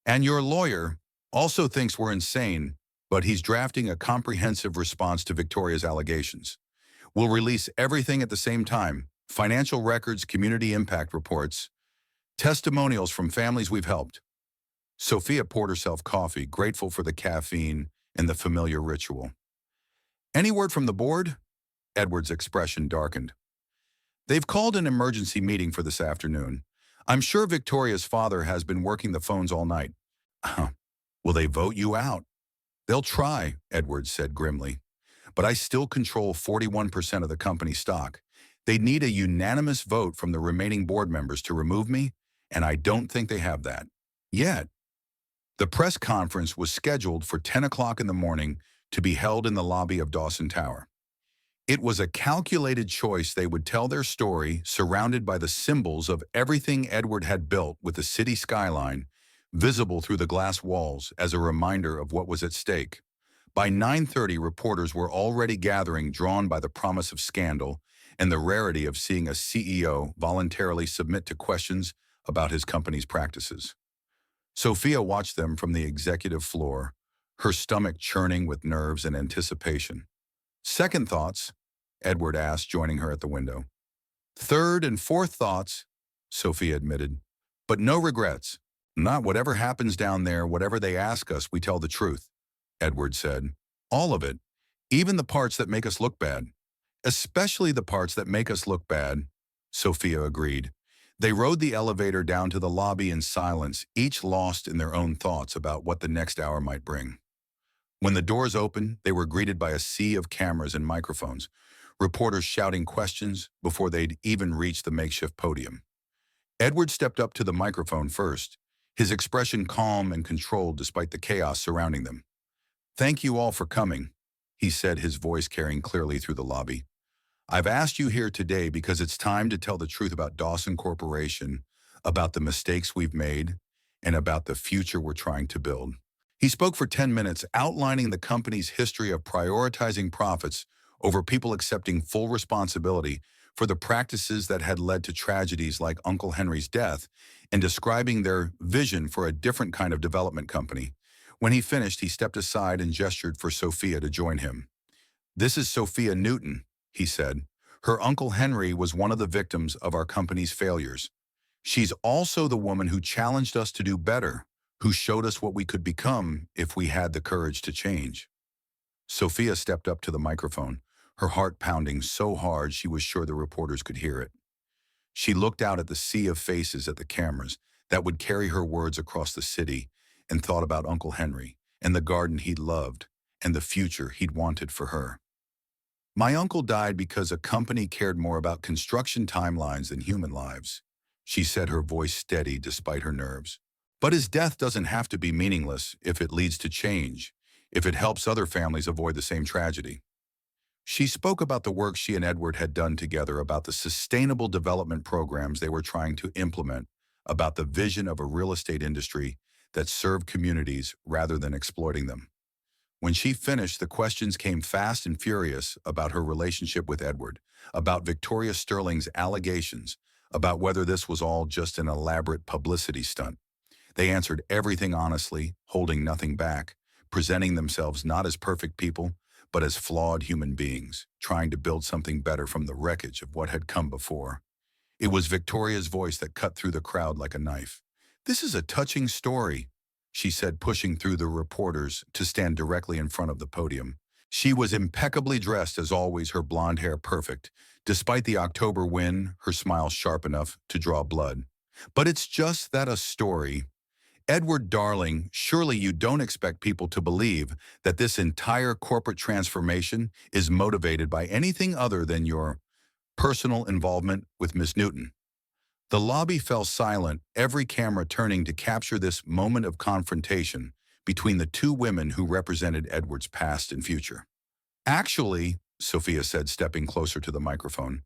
And your lawyer also thinks we're insane, but he's drafting a comprehensive response to Victoria's allegations. We'll release everything at the same time: financial records, community impact reports, testimonials from families we've helped. Sophia poured herself coffee, grateful for the caffeine and the familiar ritual. Any word from the board? Edward's expression darkened. They've called an emergency meeting for this afternoon. I'm sure Victoria's father has been working the phones all night. Will they vote you out? They'll try, Edward said grimly. But I still control 41% of the company's stock. They'd need a unanimous vote from the remaining board members to remove me, and I don't think they have that yet. The press conference was scheduled for 10 o'clock in the morning to be held in the lobby of Dawson Tower. It was a calculated choice. They would tell their story surrounded by the symbols of everything Edward had built, with the city skyline visible through the glass walls as a reminder of what was at stake. By 9:30, reporters were already gathering, drawn by the promise of scandal and the rarity of seeing a CEO voluntarily submit to questions about his company's practices. Sophia watched them from the executive floor, her stomach churning with nerves and anticipation. Second thoughts? Edward asked, joining her at the window. Third and fourth thoughts, Sophia admitted, but no regrets. Not whatever happens down there, whatever they ask us, we tell the truth, Edward said. All of it, even the parts that make us look bad. Especially the parts that make us look bad, Sophia agreed. They rode the elevator down to the lobby in silence, each lost in their own thoughts about what the next hour might bring. When the doors opened, they were greeted by a sea of cameras and microphones, reporters shouting questions before they'd even reached the makeshift podium. Edward stepped up to the microphone first, his expression calm and controlled despite the chaos surrounding them. Thank you all for coming, he said, his voice carrying clearly through the lobby. I've asked you here today because it's time to tell the truth about Dawson Corporation, about the mistakes we've made, and about the future we're trying to build. He spoke for 10 minutes, outlining the company's history of prioritizing profits over people accepting full responsibility for the practices that had led to tragedies like Uncle Henry's death, and describing their vision for a different kind of development company. When he finished, he stepped aside and gestured for Sophia to join him. This is Sophia Newton, he said. Her Uncle Henry was one of the victims of our company's failures. She's also the woman who challenged us to do better, who showed us what we could become if we had the courage to change. Sophia stepped up to the microphone, her heart pounding so hard she was sure the reporters could hear it. She looked out at the sea of faces at the cameras that would carry her words across the city, and thought about Uncle Henry and the garden he'd loved and the future he'd wanted for her. My uncle died because a company cared more about construction timelines than human lives, she said, her voice steady despite her nerves. But his death doesn't have to be meaningless if it leads to change, if it helps other families avoid the same tragedy. She spoke about the work she and Edward had done together, about the sustainable development programs they were trying to implement, about the vision of a real estate industry that served communities rather than exploiting them. When she finished, the questions came fast and furious about her relationship with Edward, about Victoria Sterling's allegations, about whether this was all just an elaborate publicity stunt. They answered everything honestly, holding nothing back, presenting themselves not as perfect people, but as flawed human beings, trying to build something better from the wreckage of what had come before. It was Victoria's voice that cut through the crowd like a knife. "This is a touching story," she said, pushing through the reporters to stand directly in front of the podium. She was impeccably dressed as always, her blonde hair perfect. Despite the October wind, her smile sharp enough to draw blood. "But it's just that, a story. Edward, darling, surely you don't expect people to believe that this entire corporate transformation is motivated by anything other than your personal involvement with Miss Newton." The lobby fell silent, every camera turning to capture this moment of confrontation between the two women who represented Edward's past and future. "Actually," Sophia said, stepping closer to the microphone,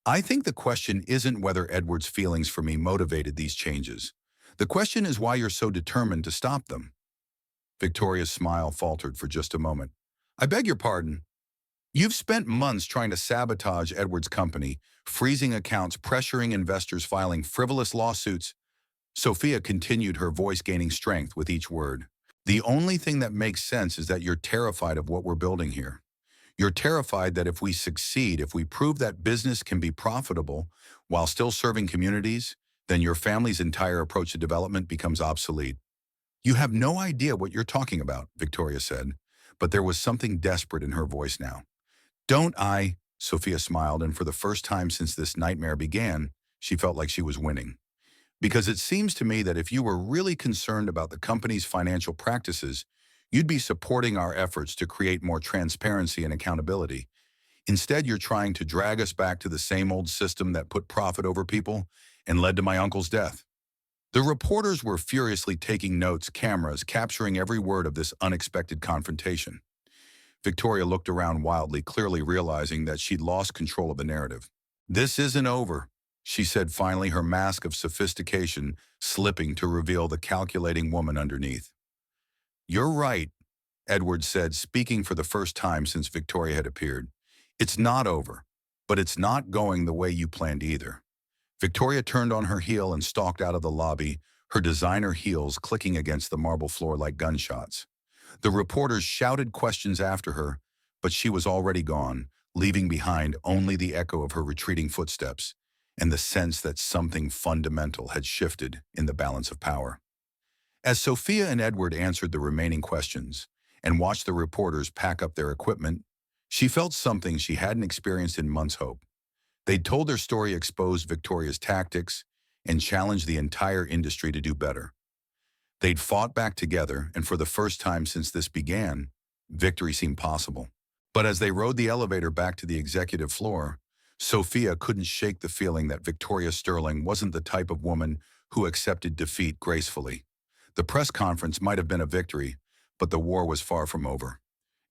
"I think the question isn't whether Edward's feelings for me motivated these changes. The question is why you're so determined to stop them." Victoria's smile faltered for just a moment. "I beg your pardon. You've spent months trying to sabotage Edward's company, freezing accounts, pressuring investors, filing frivolous lawsuits." Sophia continued, her voice gaining strength with each word. "The only thing that makes sense is that you're terrified of what we're building here. You're terrified that if we succeed, if we prove that business can be profitable while still serving communities, then your family's entire approach to development becomes obsolete." "You have no idea what you're talking about," Victoria said, but there was something desperate in her voice now. "Don't I?" Sophia smiled, and for the first time since this nightmare began, she felt like she was winning. "Because it seems to me that if you were really concerned about the company's financial practices, you'd be supporting our efforts to create more transparency and accountability. Instead, you're trying to drag us back to the same old system that put profit over people and led to my uncle's death." The reporters were furiously taking notes, cameras capturing every word of this unexpected confrontation. Victoria looked around wildly, clearly realizing that she'd lost control of the narrative. "This isn't over," she said finally, her mask of sophistication slipping to reveal the calculating woman underneath. "You're right," Edward said, speaking for the first time since Victoria had appeared. "It's not over, but it's not going the way you planned either." Victoria turned on her heel and stalked out of the lobby, her designer heels clicking against the marble floor like gunshots. The reporters shouted questions after her, but she was already gone, leaving behind only the echo of her retreating footsteps and the sense that something fundamental had shifted in the balance of power. As Sophia and Edward answered the remaining questions and watched the reporters pack up their equipment, she felt something she hadn't experienced in months. Hope. They'd told their story, exposed Victoria's tactics, and challenged the entire industry to do better. They'd fought back together, and for the first time since this began, victory seemed possible. But as they rode the elevator back to the executive floor, Sophia couldn't shake the feeling that Victoria Sterling wasn't the type of woman who accepted defeat gracefully. The press conference might have been a victory, but the war was far from over.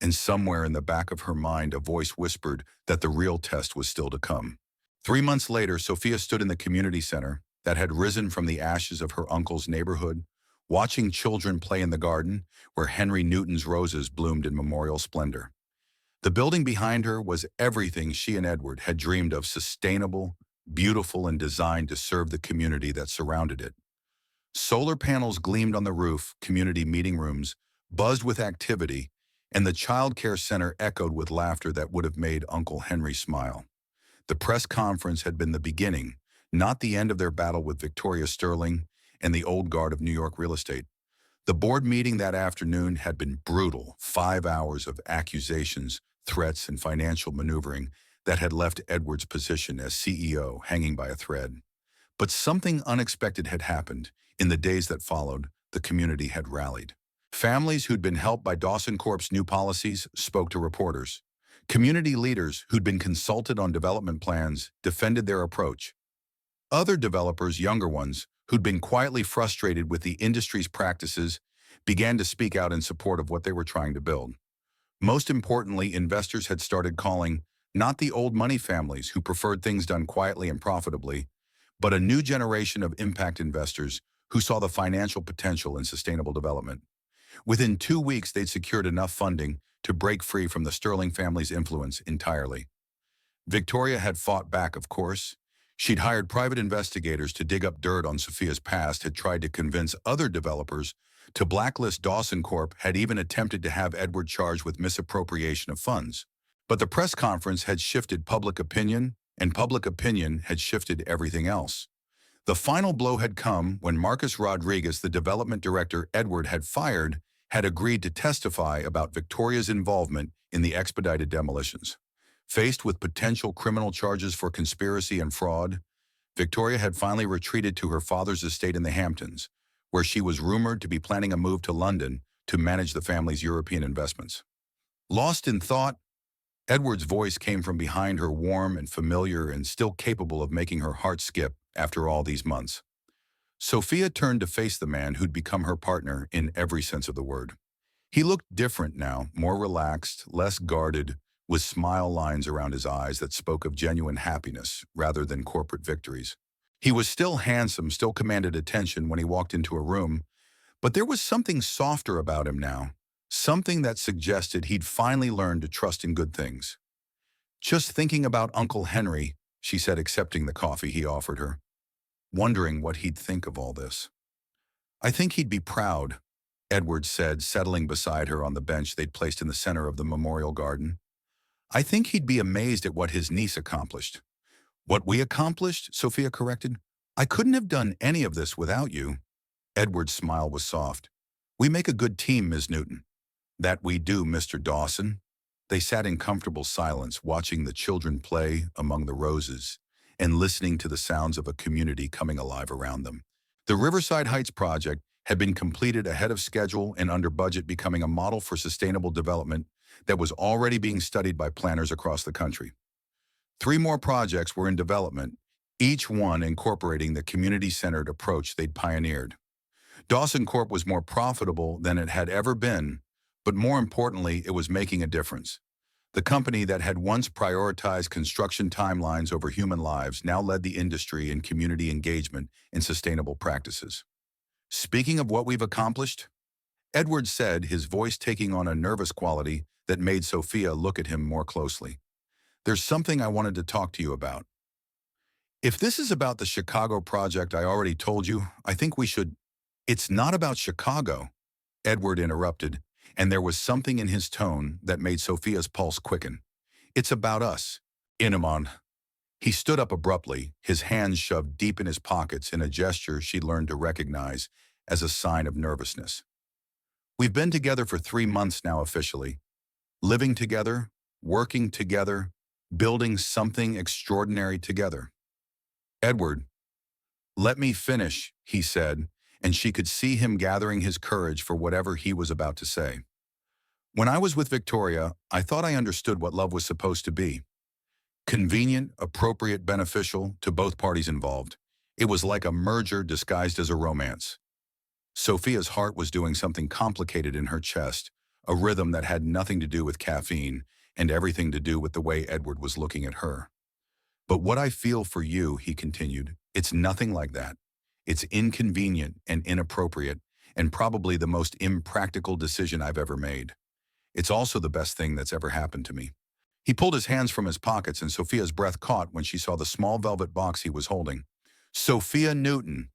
And somewhere in the back of her mind, a voice whispered that the real test was still to come. 3 months later, Sophia stood in the community center that had risen from the ashes of her uncle's neighborhood, watching children play in the garden where Henry Newton's roses bloomed in memorial splendor. The building behind her was everything she and Edward had dreamed of: sustainable, beautiful, and designed to serve the community that surrounded it. Solar panels gleamed on the roof, community meeting rooms buzzed with activity, and the child care center echoed with laughter that would have made Uncle Henry smile. The press conference had been the beginning, not the end of their battle with Victoria Sterling and the old guard of New York real estate. The board meeting that afternoon had been brutal, 5 hours of accusations, threats, and financial maneuvering that had left Edward's position as CEO hanging by a thread. But something unexpected had happened. In the days that followed, the community had rallied. Families who'd been helped by Dawson Corp's new policies spoke to reporters. Community leaders who'd been consulted on development plans defended their approach. Other developers, younger ones, who'd been quietly frustrated with the industry's practices, began to speak out in support of what they were trying to build. Most importantly, investors had started calling not the old money families who preferred things done quietly and profitably, but a new generation of impact investors who saw the financial potential in sustainable development. Within 2 weeks, they'd secured enough funding to break free from the Sterling family's influence entirely. Victoria had fought back, of course. She'd hired private investigators to dig up dirt on Sophia's past, had tried to convince other developers to blacklist Dawson Corp., had even attempted to have Edward charged with misappropriation of funds. But the press conference had shifted public opinion, and public opinion had shifted everything else. The final blow had come when Marcus Rodriguez, the development director Edward had fired, had agreed to testify about Victoria's involvement in the expedited demolitions. Faced with potential criminal charges for conspiracy and fraud, Victoria had finally retreated to her father's estate in the Hamptons, where she was rumored to be planning a move to London to manage the family's European investments. Lost in thought, Edward's voice came from behind her, warm and familiar and still capable of making her heart skip after all these months. Sophia turned to face the man who'd become her partner in every sense of the word. He looked different now, more relaxed, less guarded, with smile lines around his eyes that spoke of genuine happiness rather than corporate victories. He was still handsome, still commanded attention when he walked into a room, but there was something softer about him now, something that suggested he'd finally learned to trust in good things. "Just thinking about Uncle Henry," she said, accepting the coffee he offered her, wondering what he'd think of all this. "I think he'd be proud," Edward said, settling beside her on the bench they'd placed in the center of the memorial garden. "I think he'd be amazed at what his niece accomplished." "What we accomplished," Sophia corrected. "I couldn't have done any of this without you." Edward's smile was soft. "We make a good team, Ms. Newton." "That we do, Mr. Dawson." They sat in comfortable silence, watching the children play among the roses and listening to the sounds of a community coming alive around them. The Riverside Heights project had been completed ahead of schedule and under budget, becoming a model for sustainable development that was already being studied by planners across the country. 3 more projects were in development, each one incorporating the community-centered approach they'd pioneered. Dawson Corp was more profitable than it had ever been, but more importantly, it was making a difference. The company that had once prioritized construction timelines over human lives now led the industry in community engagement and sustainable practices. "Speaking of what we've accomplished," Edward said, his voice taking on a nervous quality that made Sophia look at him more closely, "there's something I wanted to talk to you about." "If this is about the Chicago project I already told you, I think we should—" "It's not about Chicago," Edward interrupted, and there was something in his tone that made Sophia's pulse quicken. "It's about us, Inamon." He stood up abruptly, his hands shoved deep in his pockets in a gesture she learned to recognize as a sign of nervousness. "We've been together for 3 months now officially, living together, working together, building something extraordinary together." "Edward, let me finish," he said, and she could see him gathering his courage for whatever he was about to say. "When I was with Victoria, I thought I understood what love was supposed to be. Convenient, appropriate, beneficial to both parties involved. It was like a merger disguised as a romance." Sophia's heart was doing something complicated in her chest, a rhythm that had nothing to do with caffeine and everything to do with the way Edward was looking at her. "But what I feel for you," he continued, "it's nothing like that. It's inconvenient and inappropriate, and probably the most impractical decision I've ever made. It's also the best thing that's ever happened to me." He pulled his hands from his pockets, and Sophia's breath caught when she saw the small velvet box he was holding. "Sophia Newton,"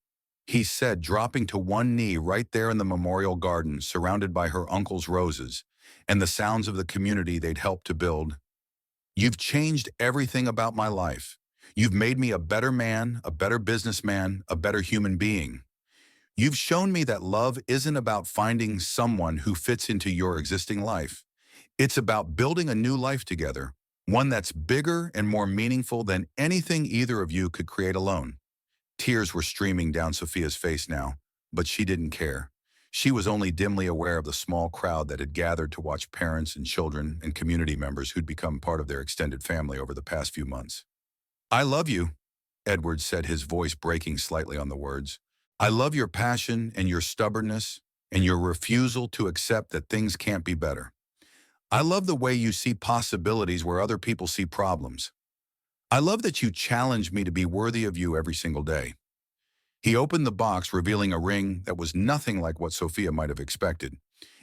he said, dropping to one knee right there in the memorial garden, surrounded by her uncle's roses and the sounds of the community they'd helped to build. "You've changed everything about my life. You've made me a better man, a better businessman, a better human being. You've shown me that love isn't about finding someone who fits into your existing life. It's about building a new life together, one that's bigger and more meaningful than anything either of you could create alone." Tears were streaming down Sophia's face now, but she didn't care. She was only dimly aware of the small crowd that had gathered to watch parents and children and community members who'd become part of their extended family over the past few months. "I love you," Edward said, his voice breaking slightly on the words. "I love your passion and your stubbornness and your refusal to accept that things can't be better. I love the way you see possibilities where other people see problems. I love that you challenge me to be worthy of you every single day. He opened the box, revealing a ring that was nothing like what Sophia might have expected.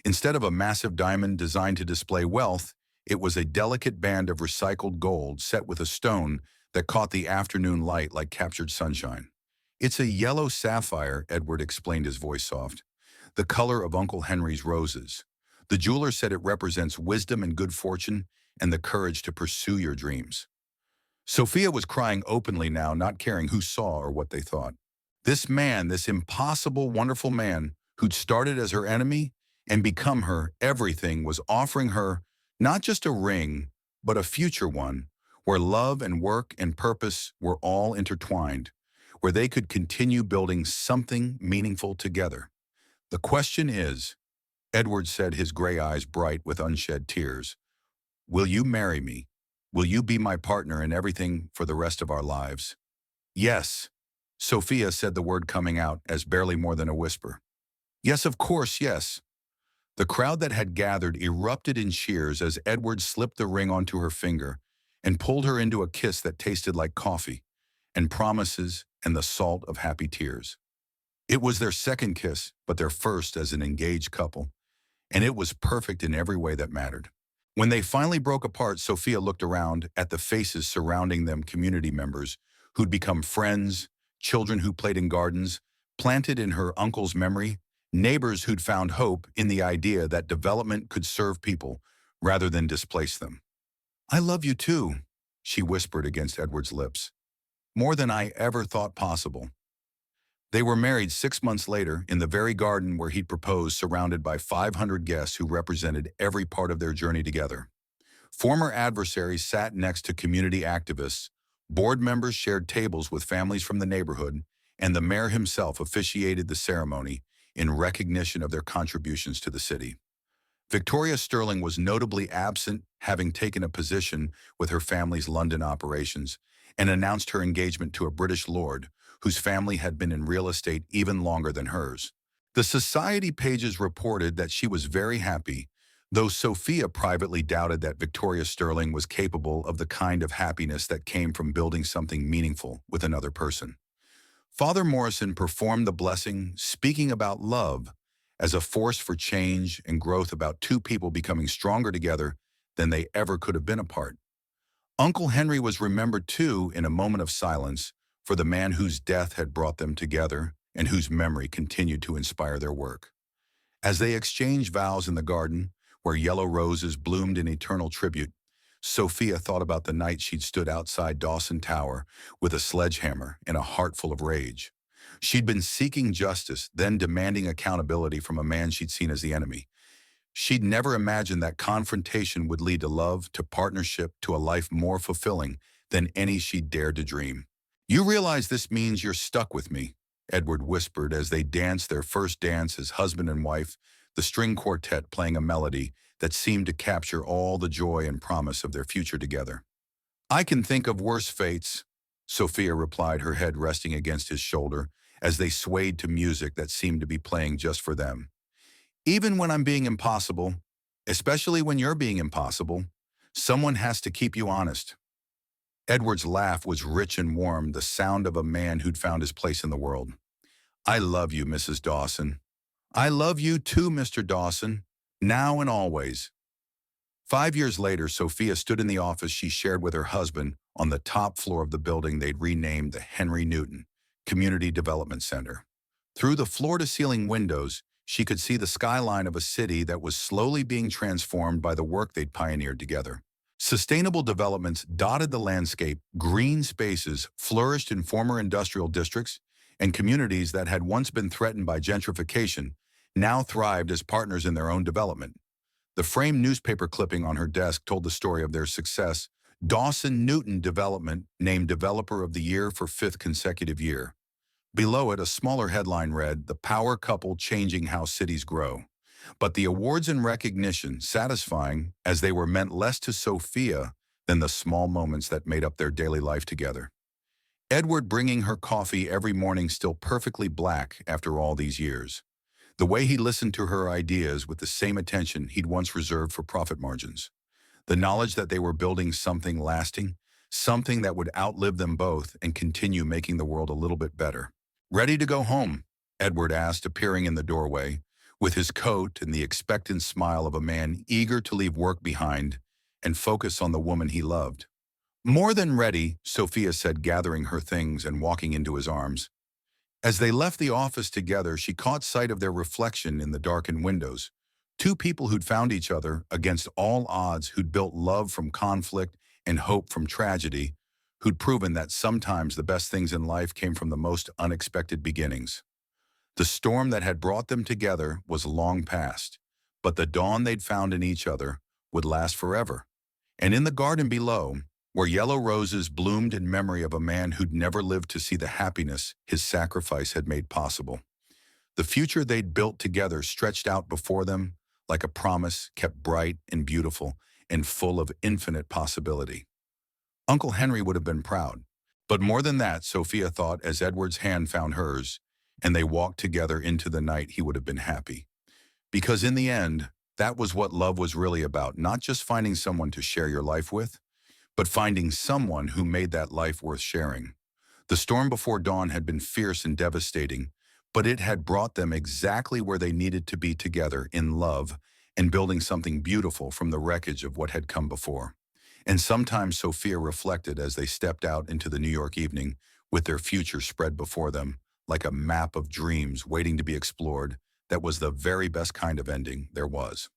Instead of a massive diamond designed to display wealth, it was a delicate band of recycled gold set with a stone that caught the afternoon light like captured sunshine. It's a yellow sapphire, Edward explained, his voice soft. The color of Uncle Henry's roses. The jeweler said it represents wisdom and good fortune and the courage to pursue your dreams. Sophia was crying openly now, not caring who saw or what they thought. This man, this impossible, wonderful man who'd started as her enemy and become her everything, was offering her not just a ring, but a future one, where love and work and purpose were all intertwined, where they could continue building something meaningful together. The question is, Edward said, his gray eyes bright with unshed tears, will you marry me? Will you be my partner in everything for the rest of our lives? Yes, Sophia said, the word coming out as barely more than a whisper. Yes, of course, yes. The crowd that had gathered erupted in cheers as Edward slipped the ring onto her finger and pulled her into a kiss that tasted like coffee and promises and the salt of happy tears. It was their second kiss, but their first as an engaged couple, and it was perfect in every way that mattered. When they finally broke apart, Sophia looked around at the faces surrounding them, community members who'd become friends, children who played in gardens, planted in her uncle's memory, neighbors who'd found hope in the idea that development could serve people rather than displace them. I love you too, she whispered against Edward's lips. More than I ever thought possible. They were married 6 months later in the very garden where he'd proposed, surrounded by 500 guests who represented every part of their journey together. Former adversaries sat next to community activists, board members shared tables with families from the neighborhood, and the mayor himself officiated the ceremony in recognition of their contributions to the city. Victoria Sterling was notably absent, having taken a position with her family's London operations, and announced her engagement to a British lord whose family had been in real estate even longer than hers. The society pages reported that she was very happy, though Sophia privately doubted that Victoria Sterling was capable of the kind of happiness that came from building something meaningful with another person. Father Morrison performed the blessing, speaking about love as a force for change and growth, about two people becoming stronger together than they ever could have been apart. Uncle Henry was remembered too in a moment of silence for the man whose death had brought them together and whose memory continued to inspire their work. As they exchanged vows in the garden, where yellow roses bloomed in eternal tribute, Sophia thought about the night she'd stood outside Dawson Tower with a sledgehammer and a heart full of rage. She'd been seeking justice, then demanding accountability from a man she'd seen as the enemy. She'd never imagined that confrontation would lead to love, to partnership, to a life more fulfilling than any she'd dared to dream. You realize this means you're stuck with me, Edward whispered as they danced their first dance as husband and wife, the string quartet playing a melody that seemed to capture all the joy and promise of their future together. I can think of worse fates, Sophia replied, her head resting against his shoulder as they swayed to music that seemed to be playing just for them. Even when I'm being impossible, especially when you're being impossible, someone has to keep you honest. Edward's laugh was rich and warm, the sound of a man who'd found his place in the world. I love you, Mrs. Dawson. I love you too, Mr. Dawson, now and always. 5 years later, Sophia stood in the office she shared with her husband on the top floor of the building they'd renamed the Henry Newton Community Development Center. Through the floor-to-ceiling windows, she could see the skyline of a city that was slowly being transformed by the work they'd pioneered together. Sustainable developments dotted the landscape, green spaces flourished in former industrial districts, and communities that had once been threatened by gentrification now thrived as partners in their own development. The framed newspaper clipping on her desk told the story of their success. Dawson Newton Development named Developer of the Year for 5th consecutive year. Below it, a smaller headline read, "The Power Couple Changing How Cities Grow." But the awards and recognition, satisfying as they were, meant less to Sophia than the small moments that made up their daily life together. Edward bringing her coffee every morning, still perfectly black after all these years. The way he listened to her ideas with the same attention he'd once reserved for profit margins. The knowledge that they were building something lasting, something that would outlive them both and continue making the world a little bit better. "Ready to go home?" Edward asked, appearing in the doorway, with his coat and the expectant smile of a man eager to leave work behind and focus on the woman he loved. "More than ready," Sophia said, gathering her things and walking into his arms. As they left the office together, she caught sight of their reflection in the darkened windows. Two people who'd found each other against all odds, who'd built love from conflict and hope from tragedy, who'd proven that sometimes the best things in life came from the most unexpected beginnings. The storm that had brought them together was long past, but the dawn they'd found in each other would last forever. And in the garden below, where yellow roses bloomed in memory of a man who'd never lived to see the happiness his sacrifice had made possible, the future they'd built together stretched out before them like a promise kept bright and beautiful and full of infinite possibility. Uncle Henry would have been proud. But more than that, Sophia thought, as Edward's hand found hers, and they walked together into the night, he would have been happy. Because in the end, that was what love was really about, not just finding someone to share your life with, but finding someone who made that life worth sharing. The storm before dawn had been fierce and devastating, but it had brought them exactly where they needed to be together in love and building something beautiful from the wreckage of what had come before. And sometimes Sophia reflected as they stepped out into the New York evening with their future spread before them like a map of dreams waiting to be explored. That was the very best kind of ending there was.